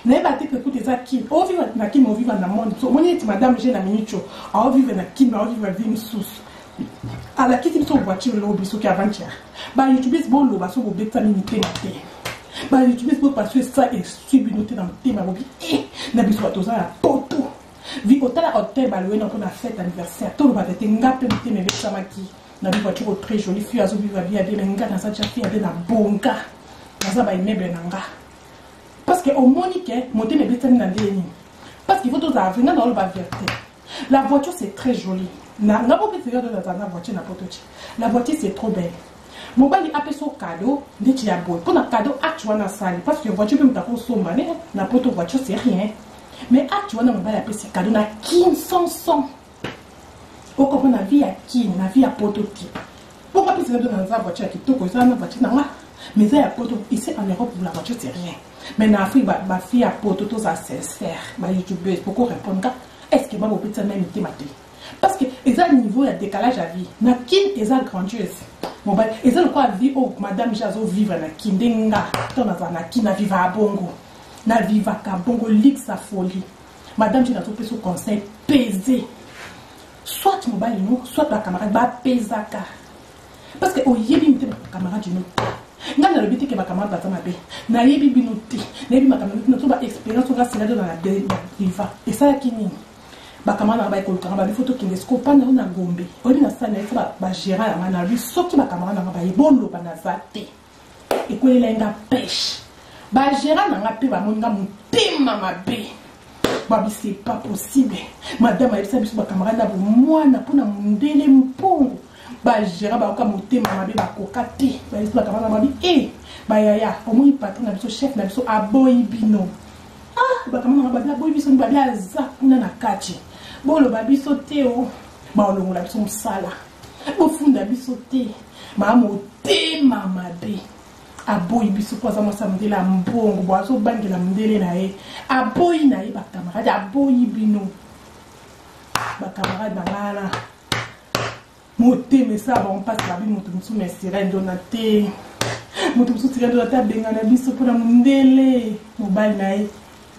n'est pas que tout ça qui on vit na qui on vit dans le monde so mon dit madame j'ai na minute on vit na qui on vit vie sous à la qui ils sont voiture là au biso qui avant-hier ba YouTube bon lo ba so bo beta minute maté ba YouTube bon parce que ça est subinoté dans le thème bobi na biso to ça la poto vi hôtel ba loué pour la fête anniversaire tout le ba te ngape minute mais chama qui na voiture très jolie fille azo vivre bien nga na ça fille na bonga na ça ba immeuble nanga parce que au monique monter mes bêtises dans des lignes parce qu'il faut tous avoir dans le bas vérité la voiture c'est très joli n'a pas de de la voiture n'a pas tout la voiture c'est trop belle mon bali appelle son cadeau dit il y a beau pour un cadeau actuellement salle parce que voiture même ta pour sombre n'a pas de voiture c'est rien mais actuellement mon bali appelle son cadeau na 1500 au comprendre la vie à qui la vie à prototype pourquoi plus de dans la voiture qui tout ça na voiture na mais ça y a poto ici en Europe pour la voiture c'est rien mais en Afrique ma fille a poto tout ça sincère ma youtubeuse pourquoi répondre est-ce que ma bopita même été maté parce que ils ont niveau de décalage à vie na kin ils ont grandiose mon bal ils ont quoi vie oh madame Jazo vivre na kindenga ton na kin na vivre à bongo na vivre à bongo lik sa folie madame j'ai trouvé ce conseil pesé soit mon bal non soit la camarade ba pesaka parce que au yebi mte camarade du nous ngana le biti ke ba camarade ba mabe na yebi binuti na yebi ma camarade na to ba expérience on va se dans la viva et ça qui ni ba camarade ba ko kanga ba photo ki ndesko pa na na gombe odi na sana esa ba gérant ya mana lui soki ba camarade na ba yebondo ba na zate e ko ile nga pêche ba gérant na pe ba monga mutema mabe babi c'est pas possible madame a dit ba camarade na bo mwana pona mundele mpongo ba gérant ba ka mutema mabe ba kokati ba ba camarade na mabi ba yaya omoi patron na biso chef na biso aboyi bino ba camarade na ba aboyi biso ba bia za kuna na kati bolo ba biso te o ba olongola biso msala bo funda biso te ma mutema mabe aboyi biso kwa za mwasa mundela mbongo bo azo bangela mundele na ye aboyi na ye ba camarade aboyi bino ba camarade na ngala motema ça va on passe la vie moto musu mais sirène donate moto musu sirène donate benga na biso pona mundele mobile na ye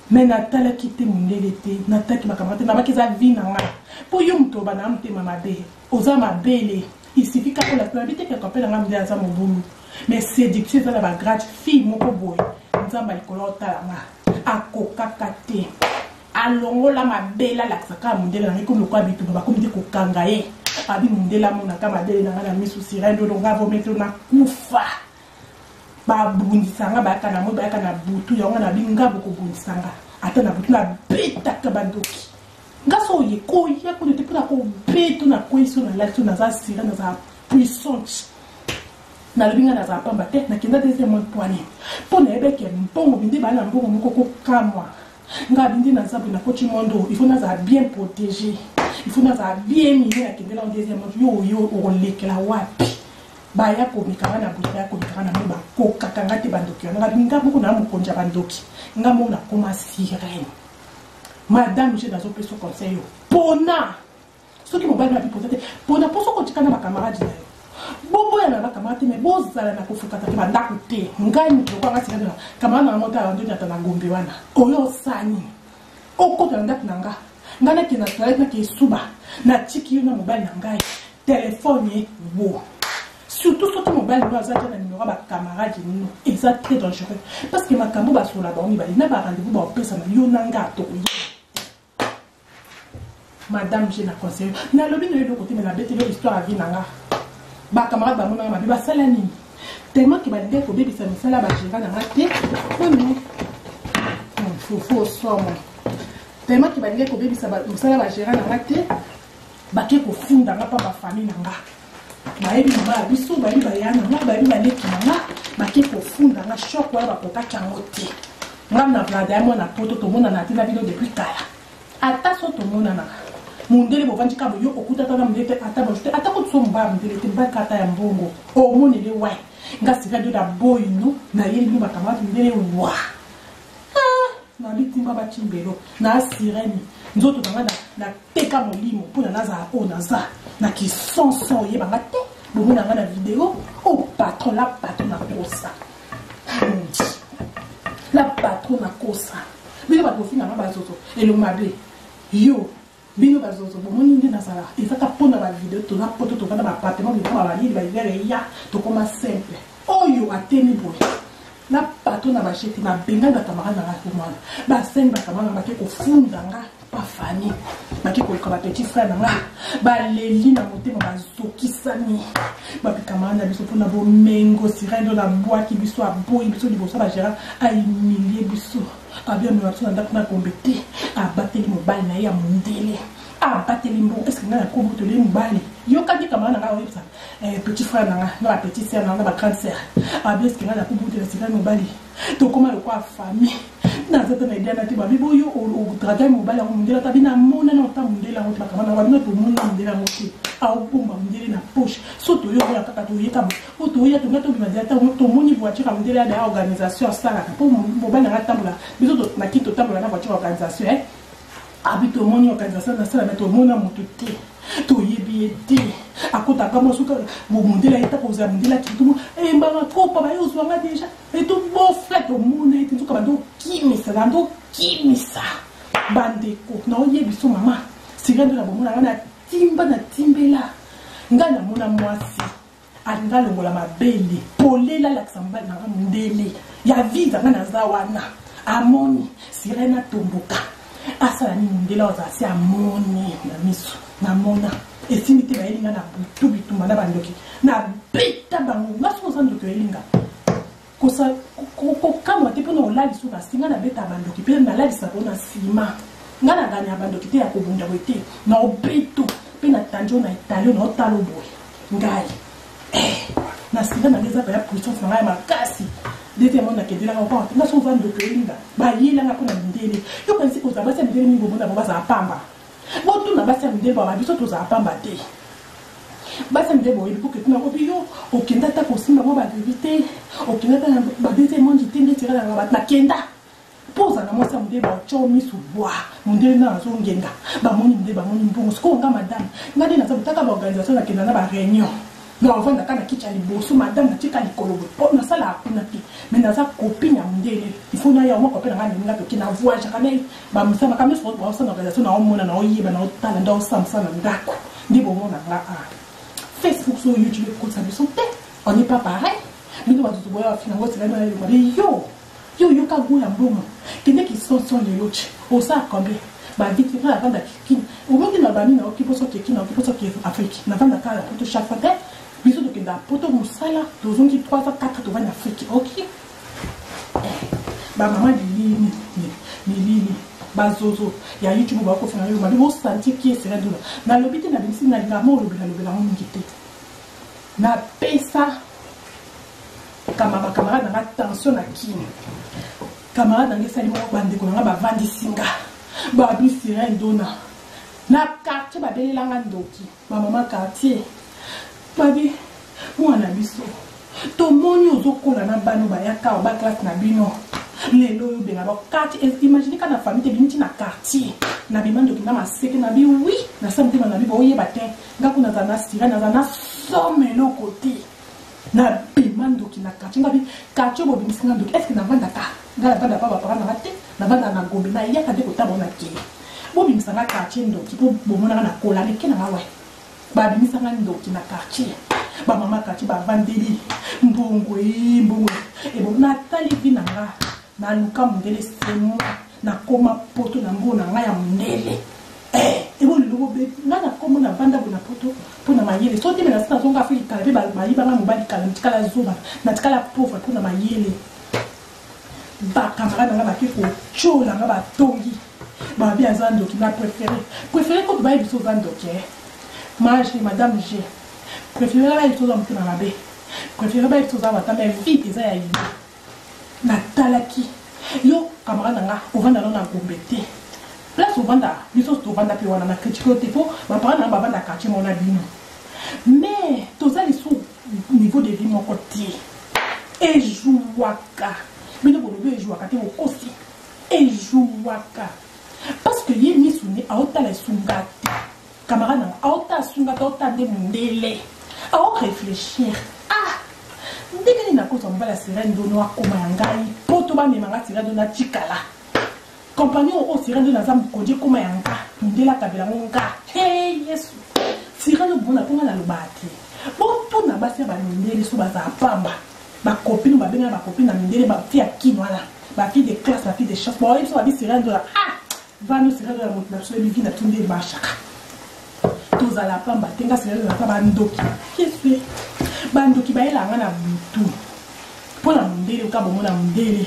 mais natala kite mundele te nataki ba camarade na ba kiza vie na nga po yo mto ba na mtema mabe oza mabele il suffit ka la habiter quelque peu na mundele za mobulu mais séduction ça la ba grande fille moko boy nzamba likolo talanga akokaka te alongola mabela la saka mundele na ko lokwa bitu ba ko mite ko kanga ye abi mundela mona kama dele na ngana misu sirendo longa vometo na kufa ba bundisanga ba kana mo ba kana butu ya ngana binga boko bundisanga ata na butu na beta ka bandoki ngaso ye ko ya ko te pula ko beto na ko iso na latu na za sira na za puissance na lebinga na za pamba te na kinda deuxième mois poignet pona ebeke mpongo bindi ba na mbongo moko ko kamwa nga bindi na zabu na kochi mondo il faut na za bien protéger il faut na za bien miner na kinda en deuxième mois yo o lekela wapi ba ya ko mikana na butu ya ko mikana na ba ko kakanga te bandoki nga binga boko na mukonja bandoki nga mona koma sirène madame j'ai dans un peu ce conseil pona ceux qui m'ont pas la poser pona pour ce qu'on dit kana ba camarade na bobo ya na ba camarade mais bozala na kofukata ke banda kote ngai mutu kwa ngasi na camarade na mota ya ndonya na ngombe wana oyo sani okota ndaka nanga ngana kina toilette na ke suba na tiki yo na mobile na ngai téléphone wo surtout ce que mobile nous a dit na numéro ba camarade nous exact très dangereux parce que makambo ba sur la ba on ba na ba rendez-vous ba pesa na yo nanga to madame j'ai na conseil na lobi no yo côté mais la bête l'histoire à vie nanga ba camarade ba mona ma ba salani tellement que ba ndé ko bébé ça me sala ba jira na raté faut somme tellement que ba ndé ko bébé ça ba sala ba jira na raté ba ke ko funda nga pa ba famille nanga ba ebi ba biso ba ebi ba yana nga ba ebi ba leki nanga ba ke ko funda nga choc wa ba kota changote nga na blada mo na poto to mona na tina video depuis kala ata so to mona na mundele bo vanjika bo yo okuta tana mundele ata bo ata ko so mba mundele te ba kata ya mbongo o moni le wai nga sika do da boy no na ye lu ba kamata mundele wa na bitimba ba chimbelo na sirene nzoto tanga na teka molimo pona naza o naza na ki sonson ye banga te bo mona nga na vidéo o patron la patron na kosa la patron na kosa bino ba kofina na ba zozo elo mabe yo bino bazozo bomoni nde nasala ezaka pona ba vidéo to na poto to kana ba appartement bi ba bali ba vere ya to koma simple oyo atemi boy na pato na ba chete na benga na camarade na ko mwana ba sen ba camarade ba ke ko funda nga pa famille ba ke ko ba petit frère na ba leli na motema ba zokisani ba bi camarade na biso pona bo mengo sirendo na bois ki biso aboyi biso liboso ba gérant a humilier biso abia no atuna ndako na kombete abateli mobile na ya mundele abateli mbo est-ce que na ko boteli mobile yo kadi camarade na nga ça petit frère na petite sœur na ba grande sœur abia est-ce que na ko boteli sika mobile to koma le kwa famille na zata na idea na te ba bibo yo o draga mobile ko mundele tabi na mona na ta mundele na ba camarade na ba to mona mundele na moto a bomba mundele na poche soto yo ya kaka to yeka bo to ya to ngato bi mazata to moni voiture mundele na organisation sala ko mobile na tambola biso to na kito tambola na voiture organisation habite au monde organisation na sala mettre au monde moto te to yebi ete akota kama suka bo mondela eta poza mondela kitu e mbanga kopa ba yo zwanga déjà et tout bon flat au monde et tout comme do kimisa bandeko na oyebi so mama sirendo na bomona na timba na timbela ngana mona mwasi anga longola mabele polela la ksamba na ndele ya vida ngana zawana amoni sirena tomboka asala ni ndela ozasi amoni na miso na mona esimite ba elinga na butu bitumba na bandoki na beta bango ngaso sandoki elinga kosa kama te pona olali suka singa na beta bandoki pe na lali sapona sima ngana ganya bandoki te ya kobunda wete na obeto pe na tanjo na italio na otalo boy ngai na singa na deza ba ya puissance na makasi dete mona ke dela ko na so vandoki elinga ba yela nga pona ndele yo kanisi ko za ba se ndele mingo bona ba za pamba botu na basi mde ba biso to za pamba te basi mde bo ibuke tuna ko biyo okenda ta ko simba mo ba vite okenda ta ba dete monji tinde tira na ba nakenda poza na mo sa mde ba cho misu bwa mde na zo ngenga ba moni mde ba moni mbongo sko nga madame ngade na sabutaka ba organisation na kenda na ba réunion na ovanda kana kicha liboso madame na tika likolobo po na sala akuna te mais na za copine ya mndele il faut na ya mo copine ngani nga to kina voyage kana ba musama kama so ba so na organisation na omona na oyiba na otala ndo samsa na ndako ndibo mona nga Facebook sur YouTube ko sa biso te on n'est pas pareil mino ba tutuboya fina ngo tsela na yo ka gula mbongo kende ki son de yoche o sa combien ba vite na vanda kikini o mo na ba mina o kipo so kikini o kipo so ki Afrique na vanda kala pour chaque fois biso to kenda poto musala tozongi 3 à 4 to va en Afrique OK ba mama ni bazozo ya YouTube ba ko fina yo ba bo sentir qui est dola na lobité na bimsi na ngamo lobela mo ngite na pesa kama camarade na attention na kini camarade na sali mo bande ko na ba vandi singa ba bi sirène dona na quartier ba belelanga ndoki ba mama quartier babi mwana biso tomoni ozokola na bano bayaka ba classe na bino lelo yo benga ba quartier imagine kana famille te binti na quartier na bimando kina maseke na bi oui na samedi na bi boye batin ngaku na zana sira na zana somelo côté na bimando kina quartier ngabi quartier bo binsinga ndo est-ce que na vanda ka ngala vanda pa ba na te na vanda na gombe na yaka de kota bona ke bo bimisanga quartier ndo tipo bo mona na kola ne kena ngawe ba bimisanga ndo kina quartier ba mama quartier ba vandeli mbongo e bo na tali binanga na luka mundele semo na koma poto na mbona nga ya mundele e bo lugo be na koma na vanda bona poto pona mayele so te na sita zonga Afrika be ba yiba nga mobali kala mtikala zuba na tikala pauvre pona mayele ba camarade nga ba kiko chola nga ba tongi ba bi azando ki na préféré ko ba biso vando ke madame G préféré la biso za mutuna na be préféré ba biso za wata mais vite eza ya yini na talaki yo camarade nga ovanda na gombete place ovanda biso to vanda pe wana na critique te po ba parana ba vanda quartier mona bino mais tozali sous niveau de vie mon côté et jouaka bino bolobe jouaka te okosi et jouaka parce que ye ni suni aota la sungate camarade aota sungate aota de mundele a réfléchir ndenge na kosa mbala sirène dono akoma yangai poto ba memanga sirène dona tikala compagnon o sirène na zamu konje koma yanga ndela kabela ngonga hey yesu sirène bona ponga na lobati poto na basi ba ndele so baza pamba ba copine ba benga ba copine na ndele ba fia kinwala ba fille de classe ba fille de chef bon so ba bi sirène dona va nous sirène dona mo na so bi na tunde ba shaka toza la pamba tenga sirène na ba ndoki yesu bandoki baelanga na butu pona mundele ka bomona mundele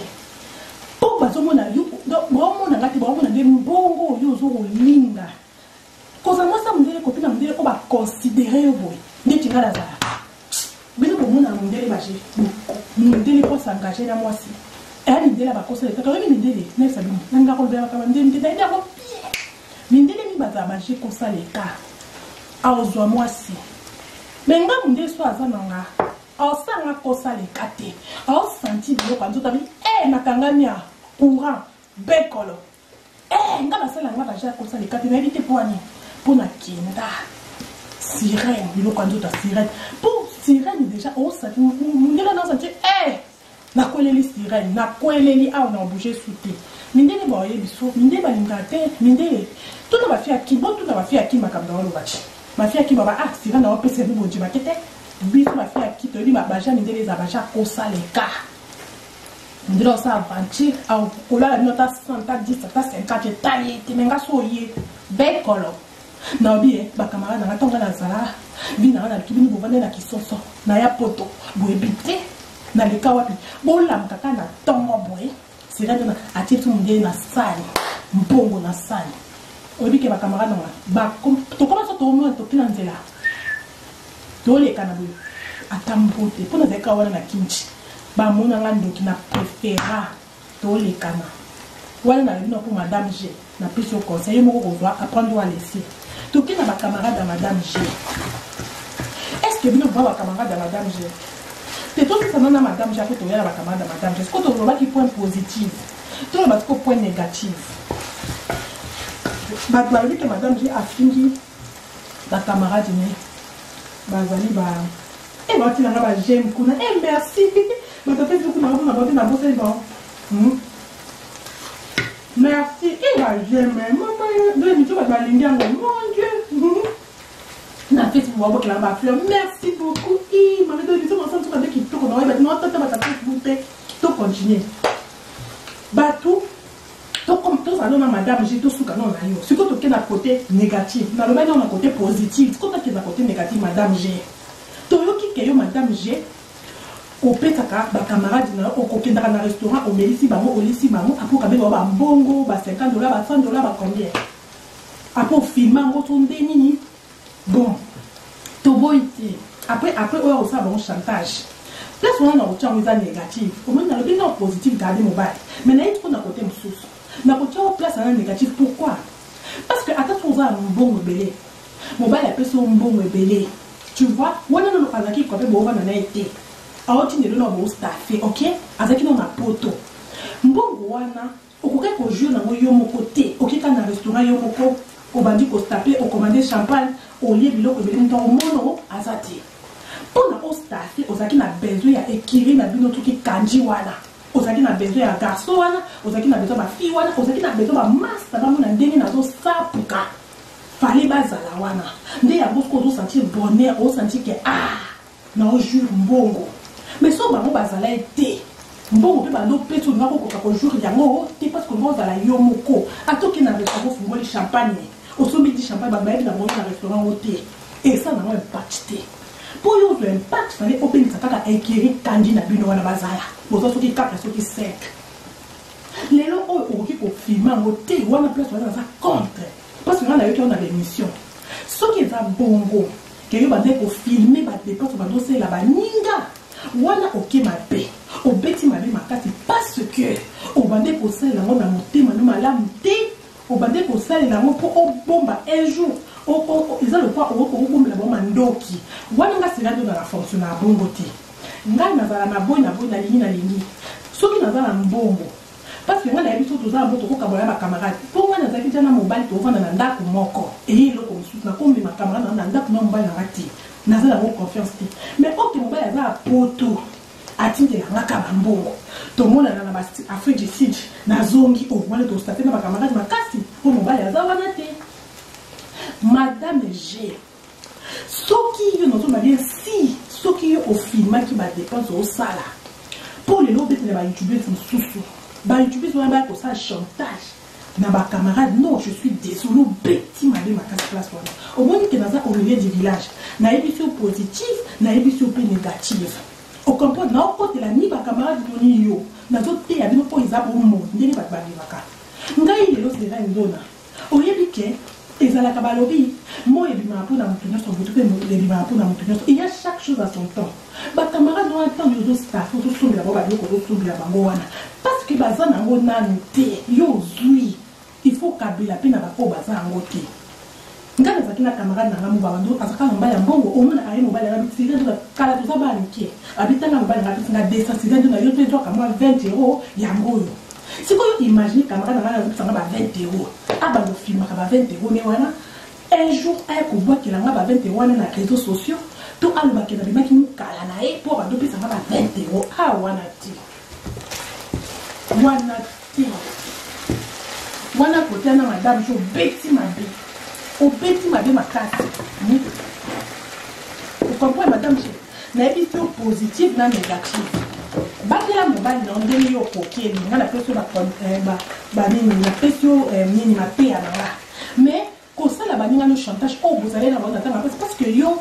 po bazomona yo bomona ngati bomona nde mbongo yo zo linga koza mosa mundele kopina mundele ko ba considérer boy ndeti ngala za bino bomona mundele baje mundele ko s'engager na mwasi ani ndele ba kosa leta ko mundele na sabi nanga ko bela ka mundele ndeta ida ko mundele mi baza baje ko sa leta aozwa mwasi benga mundele so azananga osanga kosa le kate o senti bio kwa nzoto bi nakangania courant bekolo nga basala nga baja kosa le kate na bite poani pona kinda sirène, il faut ta sirène. Pour sirène déjà, oh ça, on est dans un petit, na quoi les sirènes, na quoi les on a bougé sous thé. Minde les boyers bisous, minde balingate, minde tout le ma fille à qui, bon tout le ma fille à qui m'a comme dans le match. Ma fille à qui m'a sirène a PC vous bon tu m'inquiète. Bisous ma fille à qui te dit ma baja minde les abaja au ça les cas. Minde dans ça aventure, au là la note à 100, à 10, à 50, tu taillé, tu m'engas soyez, belle color. Na bien, ba camarade na tonga na sala, bina na kibini bo vanda na kisoso, na ya poto, bo ebité, na le kawapi, bo lam kaka na tongo boy, c'est là na atitu mudé na sali, mbongo na sali. Obi ke ba camarade na ba to comment ça to mo to kila nzela. To le kana bo atambote, pona de kawana na kinchi. Ba mona ngando ki na préféra to le kana. Wala na bino pour madame G, na prise au conseil mo ko doit apprendre à laisser. Tout qui n'a pas camarade à madame G. Est-ce que vous avez un camarade à madame G? C'est tout ce que ça donne à madame G, après tu as un camarade à madame G. Est-ce que tu as un point positif? Tu as un point négatif. Je vais que madame G a fini la camarade. Bazali ba. Et bah tu n'as j'aime kuna. Eh merci. Mais tu fais beaucoup de la bosse bon. Merci. Et bah j'aime. Maman, tu vas balinguer mon Dieu. Na fait pour voir que la ma fleur. Merci beaucoup. Et ma mère dit ça ensemble avec qui tout on va non tata va taper bouteille. Tout continuer. Bah tout comme tout ça donne madame j'ai tout sous canon là yo. Ce que tu as côté négatif, na le on a côté positif. Ce que tu as côté négatif madame G. To yo ki ke yo madame G. Au pétaka, ba camarade na au kokenda na restaurant au melisi bango au lisi bango apo kabe ba mbongo ba $50 ba $100 ba combien apo filmango ton nini bon to boiti après on ça bon chantage plus on a autant mis négatif au moins dans le bien positif garder mobile mais là il faut na côté msusu na côté au place en négatif pourquoi parce que attends on a un bon belé mobile appelle son bon belé tu vois on a le azaki ko pe bo na été aoti ne lona bo staffé ok azaki na poto mbongo wana okoke ko jouer na yo moko te okika na restaurant yo moko obandi ko staffé o commander champagne au lieu biloko belé nto mono azati pona o staffé ozaki na besoin ya équilibre na bino tuki kanji wana ozaki na besoin ya garçon wana ozaki na besoin ba fille wana ozaki na besoin ba master ba mona ndenge na zo sapuka fallait bazala wana nde ya bosko zo sentir bonheur o sentir que na o jour mbongo. Mais si on va été bon, on peut pas nous péter au nord pour jour yango, c'est parce que nous allons yomoko. À tout qui n'a pas de champagne, au sommet du champagne, bah même dans un restaurant au thé. Et ça n'a pas impacté. Pour y avoir un impact, il fallait open ça pas inquiéter kandi na bino wana bazala. Pour ceux qui capent, ceux qui sec. Les gens au qui pour filmer au thé, wana place wana ça contre. Parce que on a eu on a l'émission. Ce qui est un bongo, que yo bandé pour filmer ba dépense ba dossier là ba ninga. Wana ok ma paix au beti ma makati parce que au bandé pour ça la mo na motema no malamu te au bandé pour ça la mo pour au bomba un jour ils ont le poids au bomba la bomba ndoki wana nga sila do na fonctionner à bongo te nga na za na boy na lingi soki na za na mbongo parce que wana yabiso to za mboto ko kabola ba camarade pour wana za kitana mobile to vana na ndako moko et loko mususu na kombi ma camarade na ndako na mobile na rati na za la confiance te mais ok mobile za poto atinde la ngaka mbongo to mona na ba Afrique du Sud na zongi o wana to stater na ba camarade makasi pour mobile za wana te madame G soki yo no to bien si soki yo au film qui ba dépense au sala pour les lobes de ba youtubeur mususu ba youtubeur so ba ko ça chantage na ba camarade non je suis désolé petit ma makasi place wana au moins que dans un au milieu du village na émission positive na émission négative au comprendre na côté la ni ba camarade toni yo na zo te ya bino po iza bo mo ndeni ba ba baka ngai lelo sera ndona au yebi ke ezalaka balobi moi ebima mpona moto nyonso motu mpe ebima mpona moto nyonso il y a chaque chose à son temps bacamarade wana ntango ozostafe ozosombela bango babiloko ozosombela bango wana parce que baza nango nanu te yo ozwi il faut kabila mpe na bako baza yango te ngai nazalaki na camarade na nga mobabando azalaka na mobali ya mbongo omona aye mobali yanga bisika nde kala toza banike abitanga mobali yanga bisinga desensisa nde na yo mpe ezwaka mwa 20 € yango oyo sikoyo imagine camarade na nga nazokisanga ba 20 € abandofilmaka ba 20 € ne wana un jour aya kobwakela nga ba 20 wana na réseaux sociaux to alobakela bimaki mokala na ye mpo badopesa nga ba 20 euro wana te wana kote na madame jo obeti mabe makasi okomprendre madame je nayebi ti positive na négative bakela mobali na ndenge yo okokeli nga napesi yo banini napesi yo nini mapeya na nga mais kosala baninga no chantage oyo bozali na bango natanga mpasi parce que yo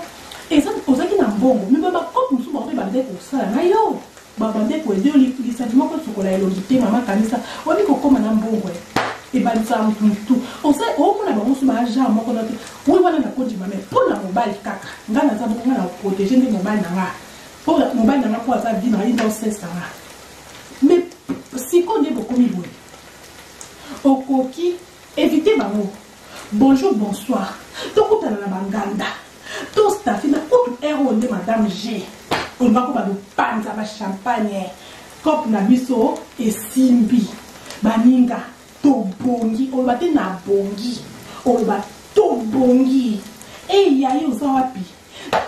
ozalaki na mbongo me bakope mosusu bango mpe bande kosala na yo babande koede yo lisadi moko sokola elongi te mama kanisa oyebi kokóma na mbongo ebanisaka mutu omona bango so baagent moko na te wi wana nakondima me mpo na mobali kaka nga naza bongo nga na protege nde mobali na nga mpo mobali na nga mpo aza vi na nga yinda osesa nga mais siko nde bokomi boye okoki évite bango bonjour bonsoir tokutana na banganda tostafi na kutu ero nde madame G olobako balopanza bachampagne cope na biso esimbi baninga tobongi oloba te na bongi oloba tobongi eyayi oza wapi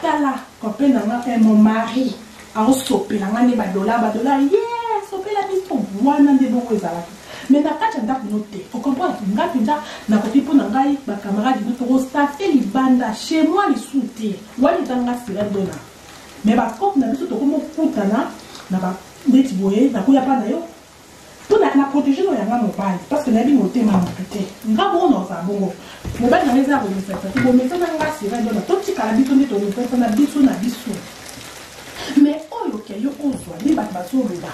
tala kope na nga mon mari aosopela nga nde badola ye sopela biso wana nde bongo ezalaki mais na kati ya ndako no te okomprendre nga mpenza nakoki mpo na ngai bakamarade no tokostate libanda chez moi lisu te wani eza nga sirendona mais bakope na biso tokomokutana na bandeti boye nakoya mpa na yo mpo na protege no yanga mobali parce que nayebi motema motu te nga bongo na oza bongo mobali nanga eza bomesasa te bomesa na nga sirendona totikala biso nde tomesasa na biso mais oyo ke yo ozwa nde bato bazoloba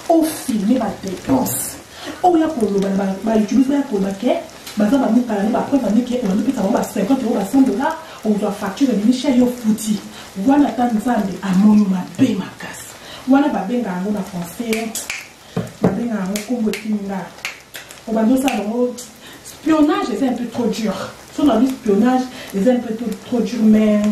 ofilme badepense oya koloba bautilize ya koloba ke baza bamokala nde bapreuve andeke olandopesa bango ba 50 euro ba 100 dollars ozwa facture ebinisha yo futi wana ata nzambe amoni mabe makasi wana babenga yango na français babenga yango kombo ekininga obanda osala bango spionnage eza un peu trop dur so na bi spionnage eza un peu trop dur mais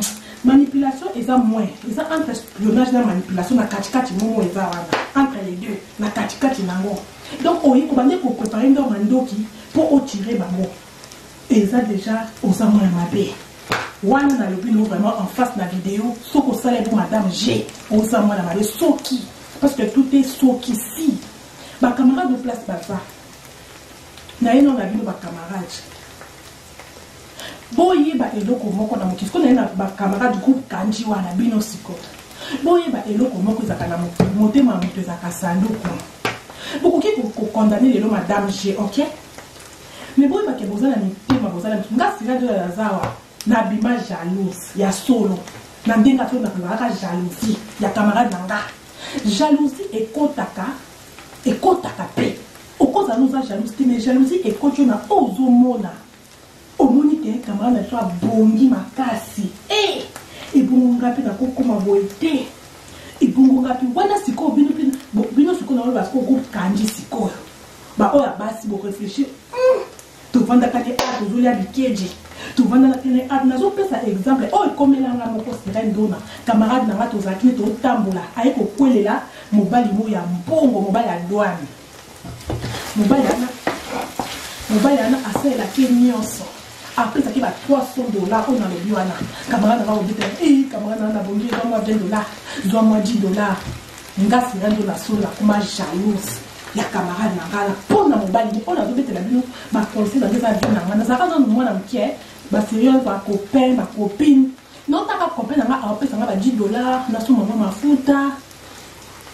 manipulation eza moins eza entre espionnage na manipulation na katikati momo eza wana entre les deux na katikati nango donc oyi kobande koprépare ndongo mandoki mpo otire bango eza déjà oza mwana mabe wana nalobi no vraiment en face na vidéo soki osala po madame G oza mwana mabe soki parce que tout est soki si bacamarade de place baza na ye no na bino bacamarade boyeba eloko moko na mokili sikoyo na ye na bacamarade groupe kanji wana bino sikoyo boyeba eloko moko ezaka na motema ya moto ezaka sanduku bokoki kokondane lelo madame G ok mais boyebake boza na mitema boza na mitu nga sika nde yazawa na bima jalouse ya solo na ndenge ato nakazalaka jalousie ya camarade na nga jalousie ekotaka pe okozala oza jalousie te mais jalousie ekoti yo na ozomona omoni te camarade na biso abongi makasi ebongonga mpe nakokoma boye te ebongonga mpe wana sikoyo bino sikoyo na oyo basikoyo groupe kanji sikoyo baoyo ya basi borefléchir tovandaka te art ozolia bikeji tovandaka te art nazopesa exemple oyo ekomelanga moko sirendona camarade na nga tozalaki ne totambola aye kokwelela mobali mo ya mbongo mobali ya douane mobali wana asalelaki nyonso apesaki ba 300 dollars oyo nalobi wana camarade nanga obeta camarade nanga nabongi ezwa mwa 20 dollars zwa mwa 10 dollars nga sirendona solo nakoma jalouse ya camarade na ngala mpona mobali oyo nazobetela bino baconseil nange eza vie na nga nazalaka nano mwana mokie basérieux bacopain bacopine notaka copain na nga apesa nga ba 10 dollars nasomba mwa mafuta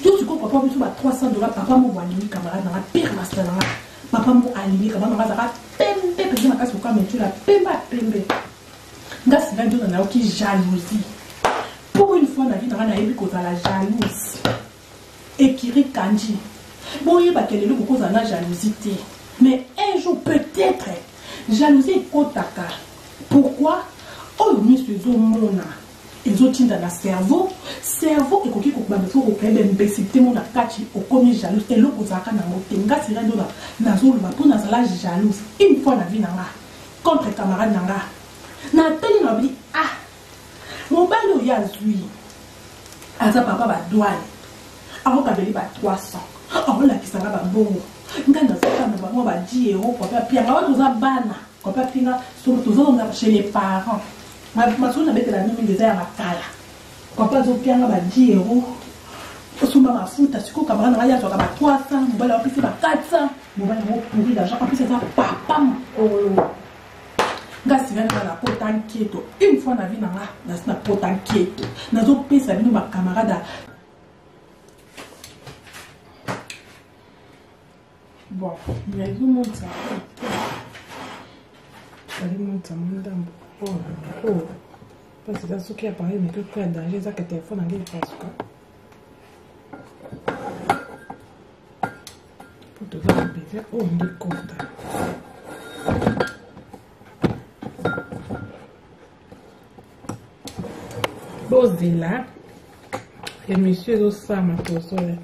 yo sikoyo papa biso ba 300 dollars papa mo alingi camarade na nga pire master na nga papa mo alingi camarade na nga azalaka pembe pembe makasi kokametula pembe nga singa ndio nayoki jalousie pour une fois na vie na nga nayebi kozala jalouse ekiri kanji boyebake lelo kokozala na jalousie te mais un jour peut-être jalousie ekotaka pourquoi oyo nyonso ezomona ezotinda na cerveau ekoki kokobanda so kokende mbesi te mo na kati okomi jalouse eloko ozalaka nango te nga sira ndio nazoloba mpo nazala jalouse une fois na vie na nga contre camarade na nga natali na bi mobali oyo azwi aza papa badouane akokabeli ba 300 akolakisanga bambongo nga nazaka na bango ba 10 euro papa pianga wana toza bana Papa Pinga, toujours chez les parents. Ma soeur n'avait que la même des airs à Kala. Papa Zopianga va 10 €. Osuma mafuta, si quoi camarade n'a rien sur la 300, mon bal a pris 400, mon bal a pourri d'argent, en plus c'est ça, papa. Gars, si vient dans la côte inquiète, une fois dans la vie, dans la côte inquiète, dans un pays, ça vient de ma camarade. Bon, il y a tout le monde ça. Il y a ça, mon dame. Oh, parce que c'est ça qui apparaît, mais que tu as danger, ça que le téléphone a dit parce que. Pour te faire un bébé, oh, on est content. Bozilla, et monsieur Osama Tosola.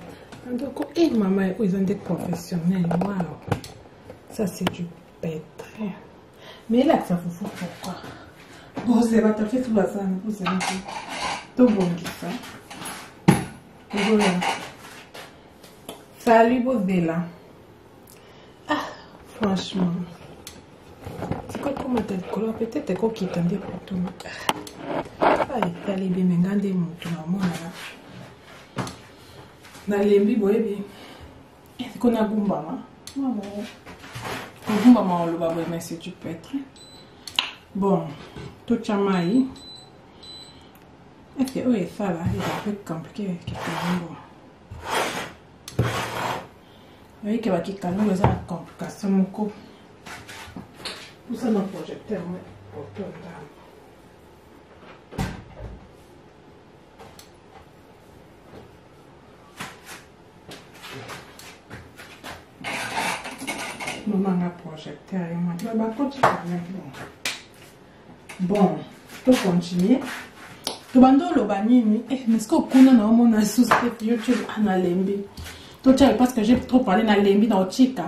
Donc, et maman, ils ont des professionnels. Waouh, ça c'est du pétrin. Mais là, ça vous fout pourquoi? Bozilla, tu as fait tout ça, vous avez dit. Tout bon, ça. Voilà. Salut, Bozilla. Ah, franchement. C'est quoi comment t'as le color? Peut-être qu'on quitte un peu pour tout. Ah, il y a des mengans de moto, maman. Na lembi boyebi. Est-ce qu'on a gumba, maman? Gumba, maman, le baba, mais c'est du pétrin. Bon, tout chamaï. Est-ce que, oui, ça là, il est un peu compliqué. Oui, qu'il va quitter nous, les complications, mon coup. Tout ça dans le projecteur, mais pour tout le temps. Maman a projecteur et moi, tu vas continuer. Bon, tu continues. Tu vas dans le banini. Mais ce qu'on a dans mon sous YouTube, on a lembi. Tu sais, parce que j'ai trop parlé dans lembi dans le chica.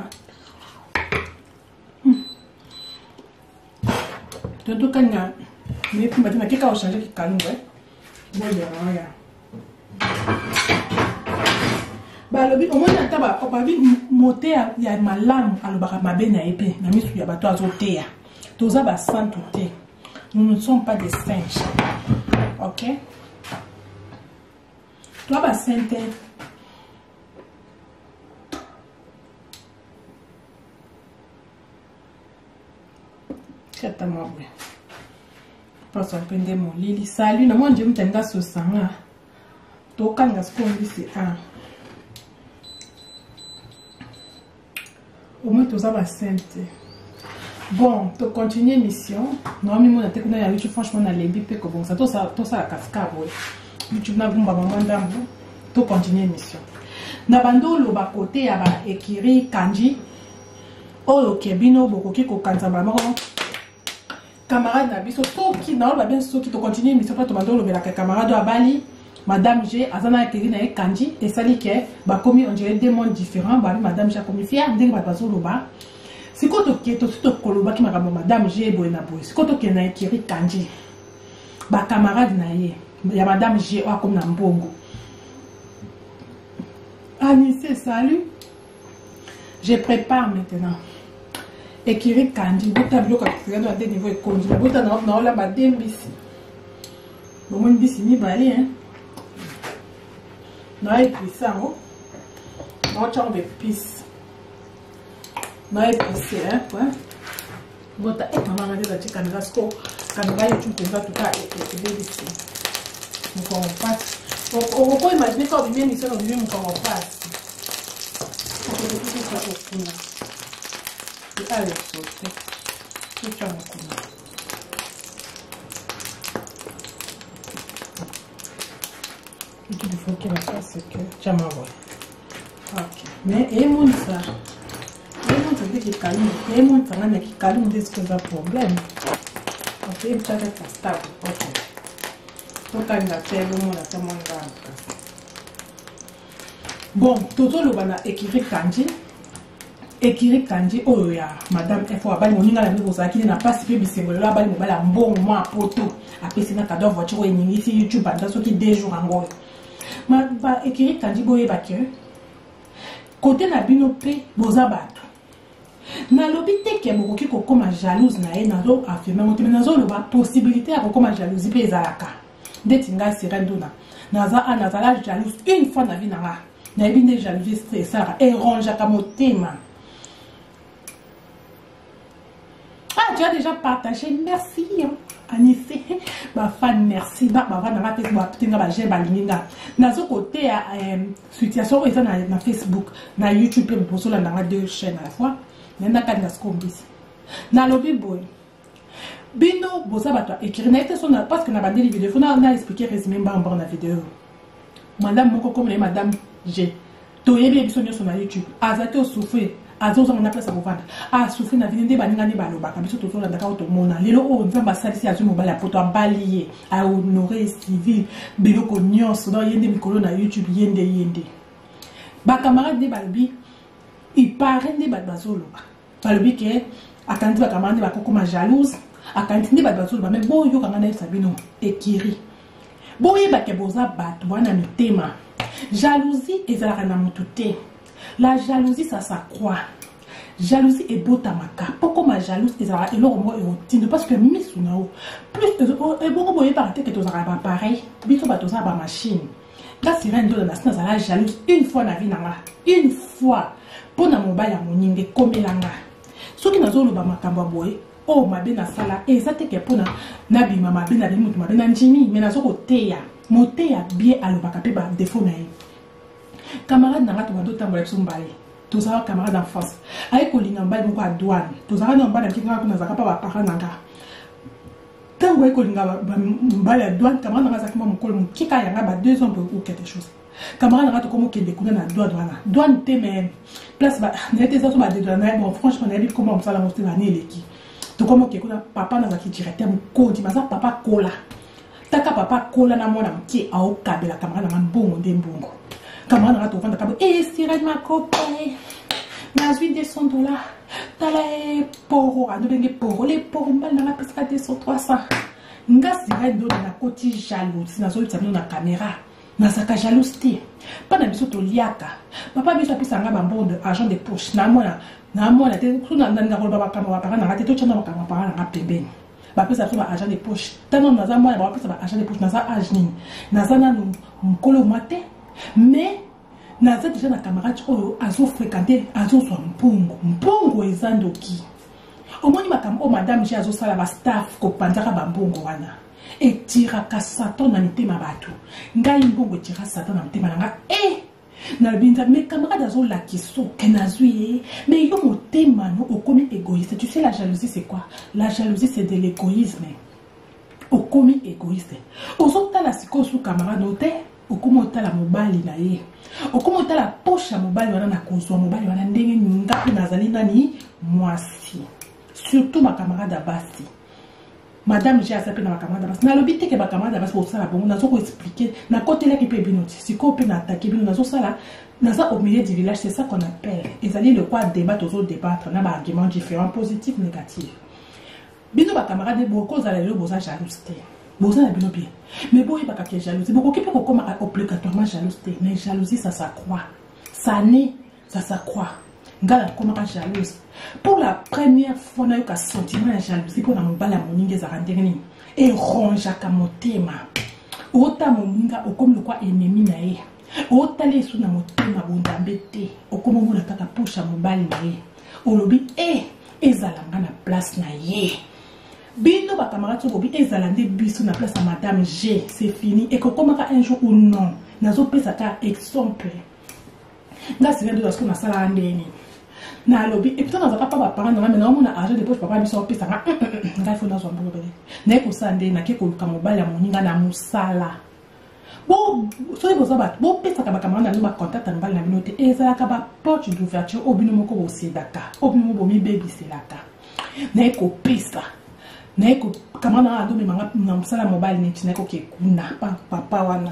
Tu dois quand mais pour maintenant, qu'est-ce qu'on a changé qui calme, ouais? Bon, il y a rien. Bah, le but, au moins, il y a pas monter, il y a ma lame, alors, ma benne à épée, la mise sur la bateau azoté. Tout ça va s'entouter. Nous ne sommes pas des singes. Ok? Toi, va s'entouter. C'est moi, oui. Parce qu'on peut mon lit. Salut, non, moi, je me tiens sur ça. Tu as un ce c'est un. Au moins, tout ça va s'entouter. Bon, tu continues mission. Normalement, on a technique à YouTube, franchement, on a les bipés comme ça. Tout ça, la cascade, oui. YouTube n'a pas maman d'ambo. Tu continues mission. Nabando, le bas côté, il y a écrit kanji. Oh, kebino, beaucoup qui kanza maman. Camarade Nabiso, qui n'a pas bien ce qui te continue mission. Pas tomando, le camarade à Bali. Madame G, Azana écrit na kanji. Et ça dit que, bah, comme on dirait des mondes différents, bah, Madame G a commis fier, dès que bazo le bas. Si quand tu es tout koloba qui m'a dit madame G boy na boy. Si quand tu es na écrit kanji, ba camarade na ye, il y a madame G ou comme na mbongo. Anissé, salut. Je prépare maintenant. Écrit kanji, bota bloc à tirer à des niveaux et conduit. Bota na la ba dembisi. Bon mon bisi ni bali hein. Na épice oh. Na chambe épice. Na épicé, hein, ouais. Bota, maman a dit que tu as un score. Quand on va YouTube, tu vas tout cas et délicieux. Donc on passe. On peut imaginer quand on vient ici, on vient quand on passe. On peut tout ça au fond. Et allez, sauter. Tout ça au fond. Et qu'il faut qu'il fasse, c'est que tu as ma voix. Ok. Mais, et mon ça. Qui calme, et mon temps qui calme des problèmes. Ok, il faut être stable. Ok. Donc, on a fait le monde à tout le monde. Bon, tout le monde a écrit kanji. Écrit kanji, oh, ya, madame, il faut avoir mon ingala niveau ça qui n'a pas si peu de symbole là, bas, il un bon mois auto. Après, c'est un cadeau voiture et une ici YouTube, dans ce qui des jours en gros. Ma va écrire kanji, boye bakke. Côté na bino pe, boza bato. Na lobi te ke bokoki kokoma jalouse na ye nazo affirmer monte mais nazo loba possibilité ya kokoma jalousie pe ezalaka ndeti nga sirenduna naza nazala jalouse une fois na vie nanga na yebi nde jalousie esalaka erongeaka motema. Ah, tu as déjà partagé, merci en effet ma fan merci ba fan na Facebook tenga ba j'aime balinga nazo côté ya situation eza na Facebook na YouTube pe poso la na deux chaînes à la fois nenda kanga skombisi na lobby boy bino boza bato écrire na été sona parce que na bandeli vidéo faut na expliquer résumé mbamba na vidéo madame moko comme madame G to yebi biso nyoso na YouTube azate o souffrir azo na place à vendre a souffrir na vidéo baninga ne baloba biso to la ndaka to mona lelo o nzamba salisi azu mobile ya poto balier a honorer civil biloko nyonso na yende mikolo na YouTube yende ba camarade ne balobi il paraît ne bazoloba balobi ke akanti ba camarade ba kokoma jalouse akanti ne bazoloba mais bo yo kanga na sabino ekiri bo yeba ke boza bato bwana mitema jalousie ezalaka na mutu te. La jalousie ça s'accroît. Jalousie est beau tamaka. Pourquoi ma jalouse est là et l'autre moi est parce que miss ou non plus et beaucoup boyer par que tu auras pas pareil. Biso ba toza ba machine. Là c'est rien de la nation la jalouse une fois na vie nanga. Une fois pour na mobile ya moninge komelanga. Soki nazo lo ba makamba boy. Oh ma bena sala et ça te ke pona na bi mama bena bi mutu ma bena njimi mais nazo ko teya. Moteya bien à lo ba kapé ba défaut na yi. Camarade n'a pas de temps pour les sombales. Tous ça camarade d'enfance. Avec Colin en bas de quoi douane. Tous ça en bas de qui n'a pas pas parent nanga. Quand vous Colin en bas de douane, camarade n'a pas mon col qui a yanga ba 2 ans ou quelque chose. Camarade n'a pas comme qui découvre na douane. Douane te même place ba n'était ça sur ba de douane. Bon franchement on a dit comment ça la monter l'année les qui. Donc comment qui papa n'a pas qui directeur mon code ma papa cola. Taka papa cola na mwana mtie au kabela camarade na mbongo ndembongo. Camarade n'a pas de et sirène ma copain n'a vu $200 t'as les poro à devenir poro les poro mal dans la pesca $200 nga sirène do na côté jaloux si na zo tsamino na caméra na saka jalousie pas na biso to liaka papa biso apesa nga bambo de argent de poche na mona te kuna ndanga ko baba kama bapara na te to chana kama bapara na pembeni bapesa so ba argent de poche tano na za mona bapesa ba argent de poche na za ajni na za na mkolo mate. Mais naza déjà na camarade oyo azo fréquenter azo so mpongo ezandoki omoni makambo madame G azo sala ba staff ko panzaka ba mbongo wana et tira ka satan na mitema bato ngai mbongo tira satan na mitema nga na binza mes camarades azo la kiso kenazui mais yo motema no okomi égoïste. Tu sais la jalousie c'est quoi? La jalousie c'est de l'égoïsme. Okomi égoïste ozota la siko sous camarade noté okomota la mobali na ye okomota la poche ya mobali wana na kozwa mobali wana ndenge ngapi nazali nani mwasi surtout ma camarade basi madame j'ai appelé na ma camarade basi na lobi te ke ba camarade basi ko sala bongo nazo ko expliquer na côté là qui peut binoti siko pe na attaquer bino nazo sala naza au milieu du village. C'est ça qu'on appelle ezali le quoi débat aux autres débattre na ba arguments différents positifs négatifs bino ba camarade boko za le boza jalousie boza na bino bien mais bon il pas qu'à jalousie beaucoup qui peut comme obligatoirement jalousie mais jalousie ça s'accroît ça naît ça s'accroît ngala comme jalouse pour la première fois na yo ka sentiment ya jalousie pour na mobala moninga za rendeni et ronge ka motema ota moninga okomi quoi ennemi na ye ota le suna motema bondambe te okomi mona kaka pocha mobali na ye olobi ezalanga na place na ye. Bino ba camarade bobi ezalande biso na place à madame G, c'est fini et que comme un jour ou non nazo pesa ka exemple nga c'est bien de ce qu'on a sala ndeni na lobby et puis on va pas parler na mais on a argent de poche papa biso pesa nga faut nazo mbolo bele na ko sande na ke ko luka mobali ya moninga na musala bon so les bozabat bon pesa ka ba camarade na ba contact na mbali na bino te ezala ka ba porte d'ouverture obino moko bo sedaka obino mo mi baby selaka na ko pesa Naiko kamana ando me manga na msala mobile net naiko ke kuna papa wana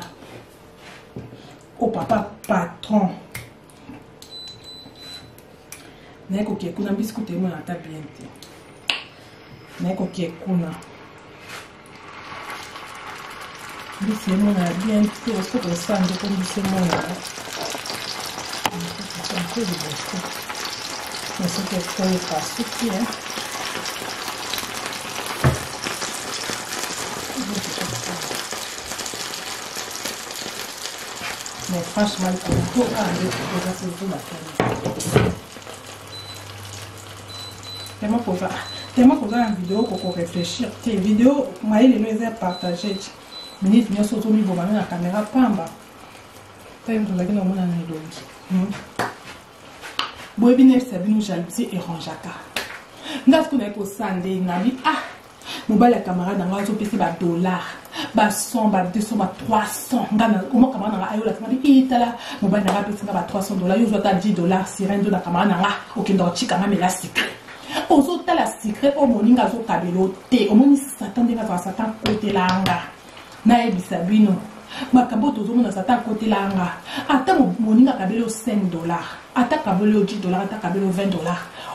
o papa patron naiko ke kuna biscuit mo na ta bien te naiko ke kuna biscuit mo na bien te o so ko sande ko biscuit mo na ce que je ne pas souci. Mais franchement, il faut tout enlever pour surtout la famille. Tellement que vous avez une vidéo pour réfléchir. Cette vidéo, je les ai partagées. Je me suis surtout mis la caméra pamba. Je me suis dit, Boebine Sabine jalousie et rangeaka. Ndas qu'on est pour Sunday, nabi ah, mobile camarade dans la zone ba dollars, ba 100, ba 200, ba 300. Ngana comment camarade dans ayo la tamabi itala, mobile na pesi ba 300 dollars, yo zota $10 sirène de la camarade na okendo chika na mela secret. Ozo ta la secret o moninga zo kabelo te, o moni satan de na satan côté langa. Na ebisa bino. Makambo tozomona satan côté langa. Ata moninga kabelo $5. Ata kabelo $10, ata kabelo $20.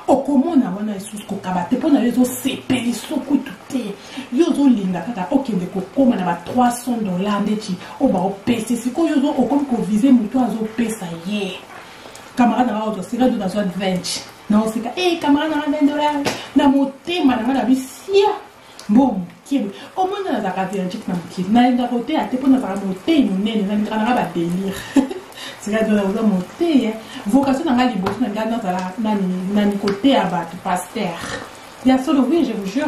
Okomona wana esusu kokabate pona yezo sepeli sokutu te. Yozo linga kaka okende kokoma na ba $300 ndeti o ba opese siko yozo okomi ko viser muto azo pesa ye. Camarade na auto sika do na zo 20. Na osika camarade na $20 na motema na ngana bisia. Bon, kiebe. Omona na zaka verdict na mkiebe. Na enda kote ate pona zaka motema nene na ngana ba délire. C'est là de la montée. Vocation dans la libre, dans le côté à battre, pasteur. Il y a solo, oui, je vous jure.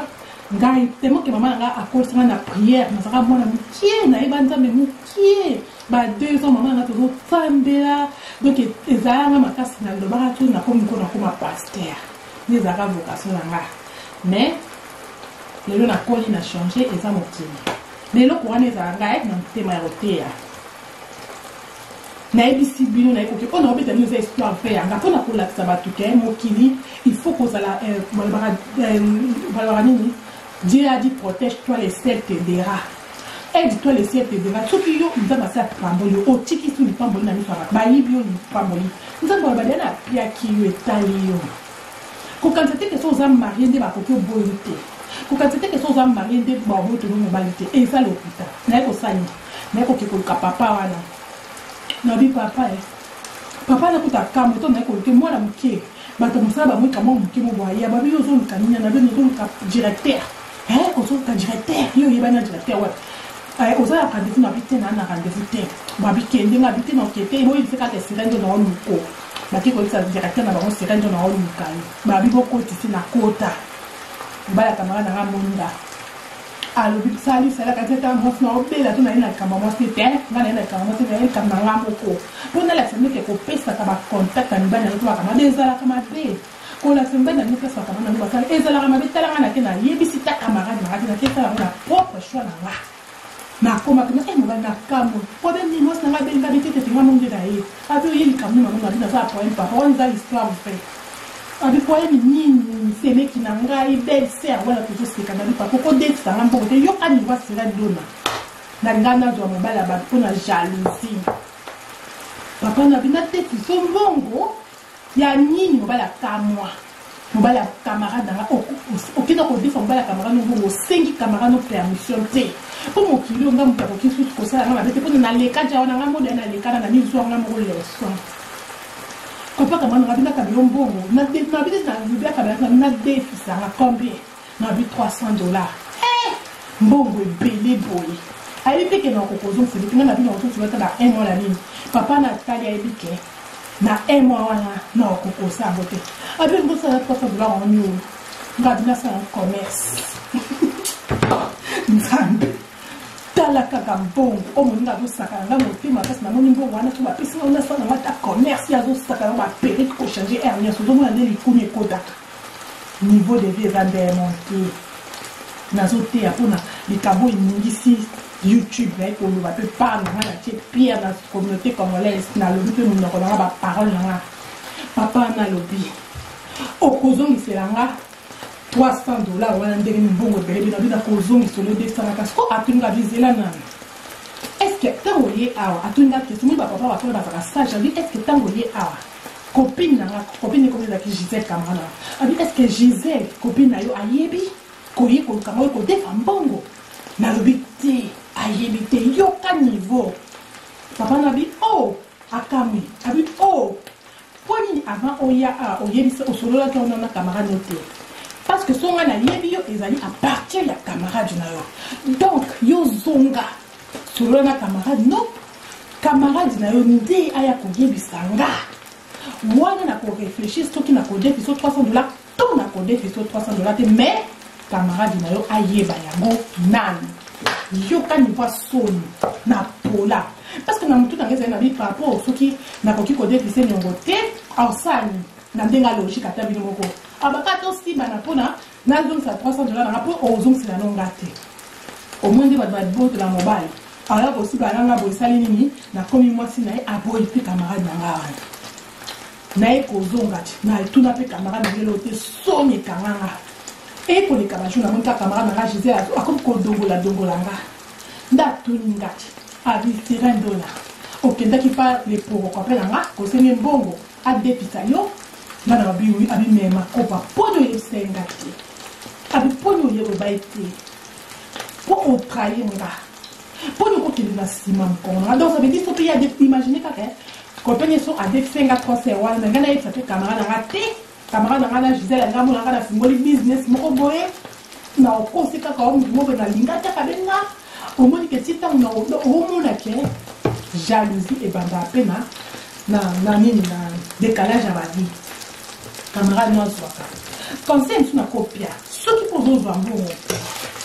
Gars, tellement que maman a cause de la prière, mais ça va moi la moutier, n'a pas de moutier. Bah 2 ans, maman a toujours tombé là. Donc, les armes, ma casse, n'a le barato, n'a pas comme un pasteur. Les arabes vocation là. Mais, les lois n'a pas changé et ça moutier. Les lois pour les arabes, n'a pas été na ebisi bino na ekoki on a obeta nous histoire faire nga pona ko la sabatu ke mokili il faut que ça la nini Dieu a dit protège-toi les ciels t'aidera aide-toi les ciels t'aidera tout qui yo nzamba sa pamboli o tiki tu ni pamboli na ni fara ba yibio ni pamboli nzamba ba dana pia ki yo etali yo ko kantate que so za marié de ba ko boyite ko kantate que so za marié de ba bo to no balite e ça l'hôpital na ko sani na ko ke ko papa wana nabi papa papa na kuta kama to na ko ke mwana mke bato musaba mwe kama mke mo boya babi yo zo nkanya na bino zo ka directeur ozo ka directeur yo yebana directeur wa ozo ya rendez-vous na bitena na rendez-vous te babi kende na bitena okete mo il fait ka te sirendo na onuko baki ko sa directeur na bango sirendo na onuka babi boko tisi na kota bala kamara na monda alo bi sali sala ka teta mo na obela to na ina kama mo tete ngana ina kama mo tete kama ngamo ko pona la sembe ke ko pesa ka ba contact ni bana to kama dezala kama be ko la sembe na ni pesa kama na ba sala ezala kama betala ngana ke na yebisi ta camarade na ke ta na propre choix na koma ke na mo bana kamo ko ben ni mo na ba ben ba tete tinga mo ndira yi abi yi kama mo na na za point pa on za histoire fait abi ko yemi nini sele ki na ngai belle sœur wala ko se kana ni papa ko date ça ngambo te yo ani wa sera dona na ngana zo mobala ba ko na jalousie papa na bina tete so mbongo ya nini mobala kamwa mobala camarade na o kina ko defa mobala camarade no bo sengi camarade no permission te ko mo kilo ngamu ta ko kisu ko sala na bete ko na leka ja na ngambo na leka na ni zo ngambo leson papa kama na bina kabilo mbongo na bina na bibia kabila na déficit na combien na bi $300 mbongo belé boy ali peke na kokozo c'est depuis na bina oto tu na 1 mois la ligne papa na tali ali peke na 1 mois wana na kokosa bote abi ngo ça $300 en euro ngabina ça un commerce nzambe tala kaka mbongo o moninga zo saka nga motema kasi na moni mbongo wana to ba pesi na sa na ta commerce ya zo saka ba pere ko changer air ya so zo mona ndeli kuni kota niveau de vie va monter na zo te ya pona likabo iningisi YouTube ko lo ba pe parle na ti pierre na communauté congolaise na lobi pe mon ko na ba parole na papa na lobi o kozo miselanga $300 wana ndenge mbongo bebe na bida ko zongi solo de sana parce que atunga bizela na est-ce que tango ye awa atunga que simi papa wa ko ba ka sage dit est-ce que tango ye awa copine na copine ko la ki Gisèle Camara abi est-ce que Gisèle copine na yo ayebi ko ye ko kama ko defa mbongo na lobiti ayebi te yo ka niveau papa na bi oh akami abi oh poni avant oya oyebisa osolola to na camarade noté parce que son na yebi yo ezali à partir ya camarade na yo donc yo zonga solola na camarade non camarade na yo nde aya ko yebisa nga wana na ko réfléchir soki na ko défiso $300 to na ko défiso $300 te mais camarade na yo ayeba yango nani yo ka ni voit soni na pola parce que na mutu na ngeza na bi par rapport soki na koki ko défiser nyongo te ausani na ndenga logique ata bino moko abaka to si bana pona na donc ça $300 na rapport aux ongs la non gâté au moins de ba bote la mobile alors aussi bana nga bo sali nini na komi mwasi na aboyi pe camarade na nga na ekozonga na tuna pe camarade na lelo te soni kanganga et pour les camarades na monta camarade na Gisèle a comme ko dongola nga nda tuninga abi $1 okenda ki pa le pour ko pela nga ko senye mbongo a dépita yo na na biwi abi mema ko pa pono yesenga ti abi pono yero baiti pour on trahir nga pono ko kili na sima mkonga donc ça veut dire faut qu'il y a des imaginer ka ko penye so a défenga 3 heures na ngana yesa te camarade na te camarade na Gisèle nga mo na fingoli business moko boye na okosika ka mo be na linga ta kabenga au moins que si tant na au monde que jalousie et banda pena na nini na décalage à la vie camarade non soit conseil sur na copia ce qui pose aux amours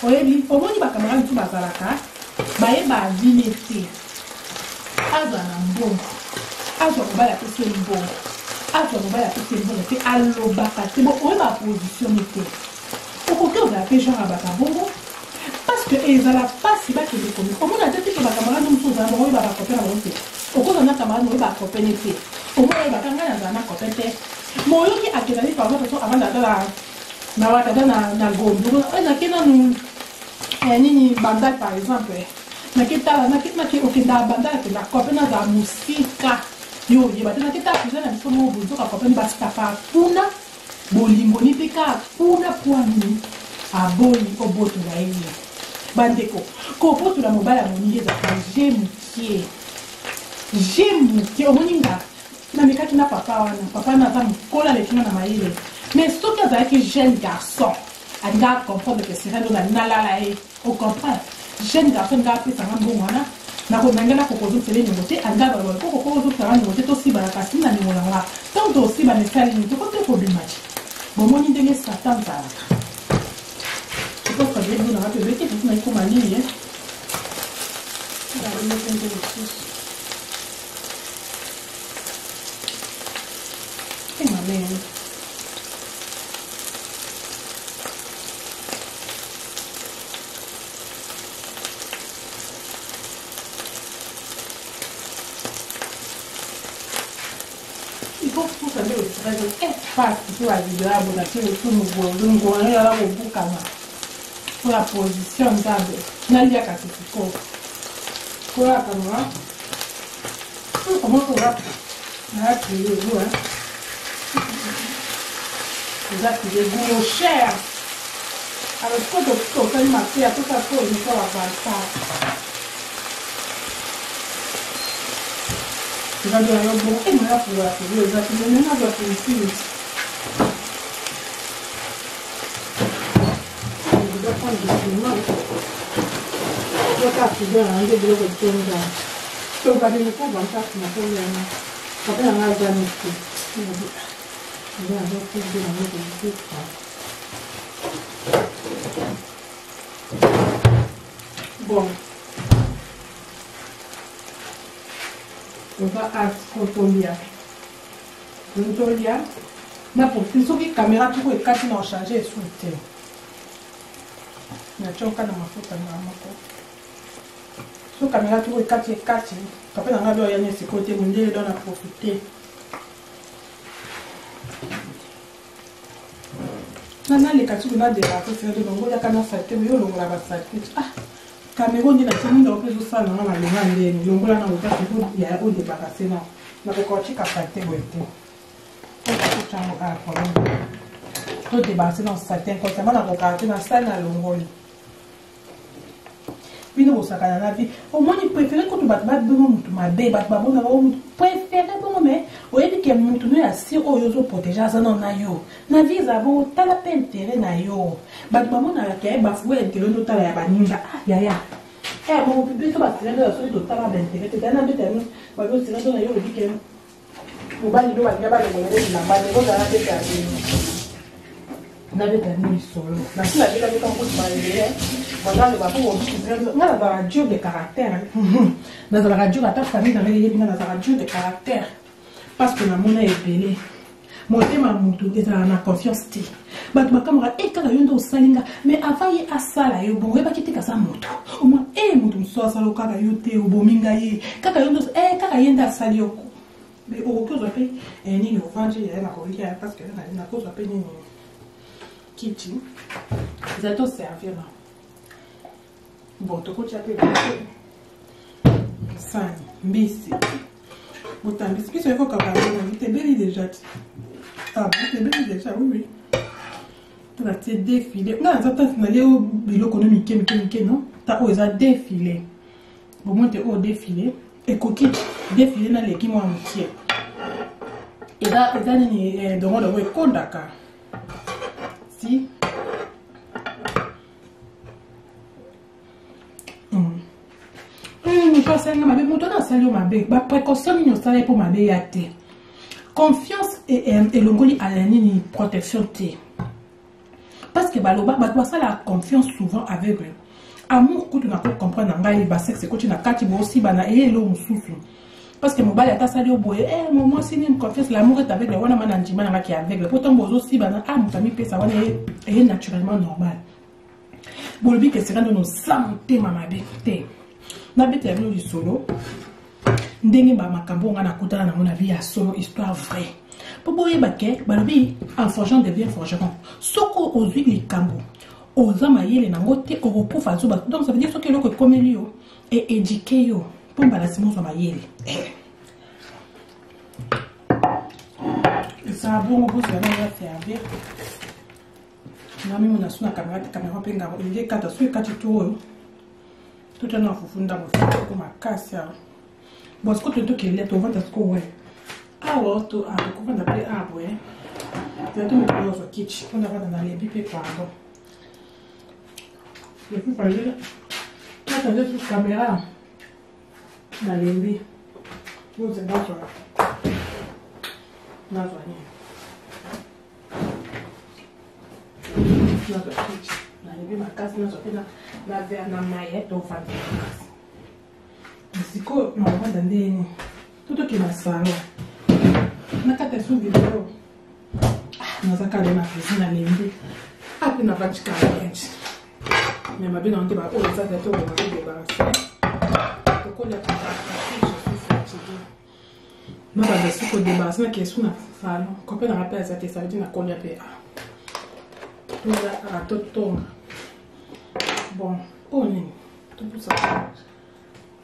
oyebi au moins ba camarade tout bazalaka ba e ba vinete azana mbongo azo ba la pese mbongo azo ba la pese mbongo te alobaka te bo o ba position te au côté on a fait genre abaka bongo parce que ils ala pas si ba que les commis comment on a dit que ba camarade nous tous on ba copia na monte au côté on a camarade nous ba copia te au moins ba kanga na copia te mo yoki akelali par exemple avant d'adala na wata na gondo na kena nu nini bandal par exemple na kita okenda bandal ke na copia na za musika yo yeba tena kita kuzana biso mo buzo ka copia ba stapa kuna bolimbo ni peka kuna kwani aboli oboto na yeye bandeko ko poto la mobile moni za j'aime omoninga na mekaki na papa na za mkola lekina na maile mais soki azalaki jeune garçon anga comprendre que c'est rien na la au comprendre jeune garçon nga pesa nga mbongo wana na ko nangela ko kozo tele ni moté anga ba ko kozo tala ni moté to si ba kasi na ni ngolanga tant to si ba ne sali ni to ko te problématique bon moni ndenge satan za ko ko be na ko be ke na ko mani ye ba ni ko ndenge hey my man. Il faut que ça me fasse sur la vidéo abonnateur tout nouveau donc on est là au bout pour la position d'able Nadia Katifiko pour la caméra comment on va là tu le vois hein vous avez des goûts chers alors ce que tu fais marquer à tout à fait une fois à ça tu vas dire alors bon et moi là pour la vidéo ça tu me n'as pas fait ici je dois prendre du cinéma je dois pas tu dois ranger de l'autre côté là tu vas dire quoi dans ça tu m'as fait ça fait un mal d'année je vais avoir plus de l'année de l'autre bon on va à Cotolia na pour plus que caméra tout est quatre non changer sous terre na choka na mafuta na mako so caméra tout est quatre quand on a bien ce côté mondial dans la profiter nana les quatre na de la c'est de longo ya kana sate yo longo la basate ah Cameroun ni na tini ndo peso sana na malenga ndeni longo la na utaki ko ya o de bakase na ko chika sate wete ko chango ka ko to de bakase na sate ko tama na ko ka na sana longo ni bino bosaka na vie au moins il préférait que tu bat bon mutu mabe bat babona ba mutu préférait bon mais oyebi que mutu no ya si oyo zo protéger ça non na yo na vie zabo tala pe intérêt na yo ba mona la ke ba fuwe intérêt no tala ya baninga ya bon bébé to ba tele do so to tala ba intérêt te na be tele ba do tele do na yo le dit que mo ba ni do ba ngaba le ngere na ba le go na te ta na be tele solo na si la vie la be comme ba le voilà le ba pour na la radio de caractère na la radio la ta famille na la radio de caractère parce que na mona ebele motema mutu ezala na confiance te bato bakamera kaka yo nde osalinga mais avant ye asala yo bon oyebaki te kasa moto omoi moto mosusu asala kaka yo te obominga ye kaka yo nde kaka ye nde asali yo mais okoki ozwa mpe nini ovandi yaye na kolia parce que nakozwa mpe nini kiti ezali toservir na bon tokotia mpe sani mbisi botambisi biso ekoka bango tebeli déjà ah bon tebeli déjà oui tala tie défilé nga naza tasi nalie o biloko no mike non ta oyo eza défilé bomonte oyo défilé ekoki défilé naleki mwa mokie eza nini dongo dongo ekondaka si précaution nini osala pour mabe ya te confiance elongoli ala nini protection te parce que baloba bato basala confiance souvent aveugle amour kutu na comprendre ngai ba sexe koti na kati bo aussi bana elo mususu parce que mobali atasali oboye moi c'est une confiance l'amour est aveugle wana mana ndima na ki aveugle pourtant bozo aussi bana mutami pesa wana est naturellement normal bolobi que c'est quand nous samte mama bekte na bete ya du solo ndenge ba makambo nga nakutana na mona vie ya solo histoire vraie pour boyeba ke balobi en forgeant devient forgeron soko ozwi likambo oza mayele nango te okopufa zuba donc ça veut dire soki eloko ekomeli yo et éduquer yo pour balasimo zwa mayele ça bon vous allez servir nami mona suna caméra penga ile kata sui kati to tout un an fufunda mo ko makasi ya bon ce que tu est to vanta ko ouais ah ouais to a ko vanta pe ah ouais tu as tout me pour le kitchen on a dans les bipé pardon le plus parler là tu as sur caméra dans les bi vous êtes dans ça na zani na lebi makasi na zopena na ver na maye to fanta siko na wanda ndeni tuto ki masalo na kata su video na zakale na piscina lembi api na vachika bench mais ma bien on te ba o za to ba de ba to ko ya ta je suis fatiguée ma ba de siko de ba na ke suna falo ko pe na rappel ça te ça dit na ko ya pe à tout bon on est tout ça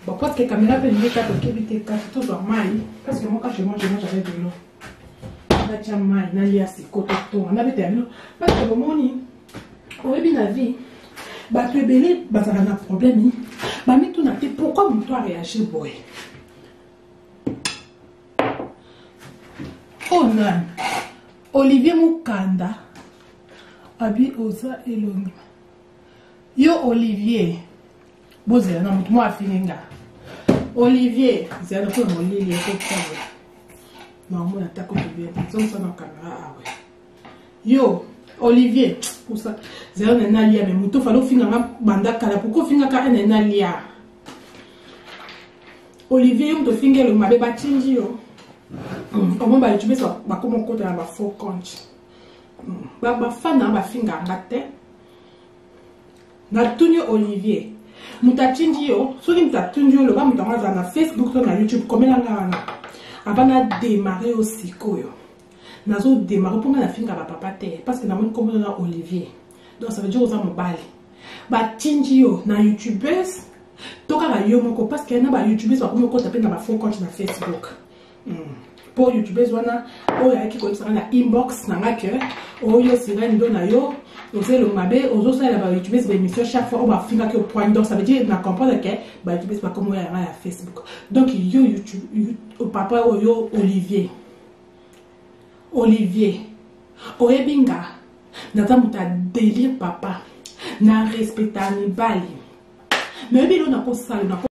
bon parce que caméra peut dire que éviter tout normal parce que moi quand je mange j'avais de l'eau la chama na lia sikoto to na bete l'eau parce que bon ni au début de la vie ba tu belé ba ça na problème ba mi tout na te pourquoi mon toi réagir boy oh non Olivier Mukanda abi oza elongi yo Olivier bozela na mutu mo afininga Olivier zela ko mo lili ko kwa na mo na tako bien zonso na kamera awe yo Olivier pour ça zela na lia me mutu falo finga banda kala pourquoi finga ka na lia Olivier yo to finga le mabe ba chinji yo omo ba YouTube so ba ko mo ko ta ba faux compte ba fana ba finga ngate na tunyo Olivier mutachinji yo soki mutatunji yo loba mutamaza na Facebook to na YouTube komela ngana abana démarrer aussi koyo nazo démarrer pour na finga ba papa te parce que na mon comme na Olivier donc ça veut dire aux mobali ba tinji yo na YouTubers toka ba yo moko parce que na ba YouTubers ba komoko taper na ba faux compte na Facebook pour YouTubers wana oyo aki ko na inbox na ngake oyo sira ndo na yo ozo le mabe ozo sala ba YouTubers ba émission chaque fois on va finir que au point donc ça veut dire na comprendre que ba YouTubers pas comme ya Facebook donc yo YouTube papa oyo Olivier Olivier, Oebinga, Natamuta délire papa, na respecta ni bali. Mais bien on a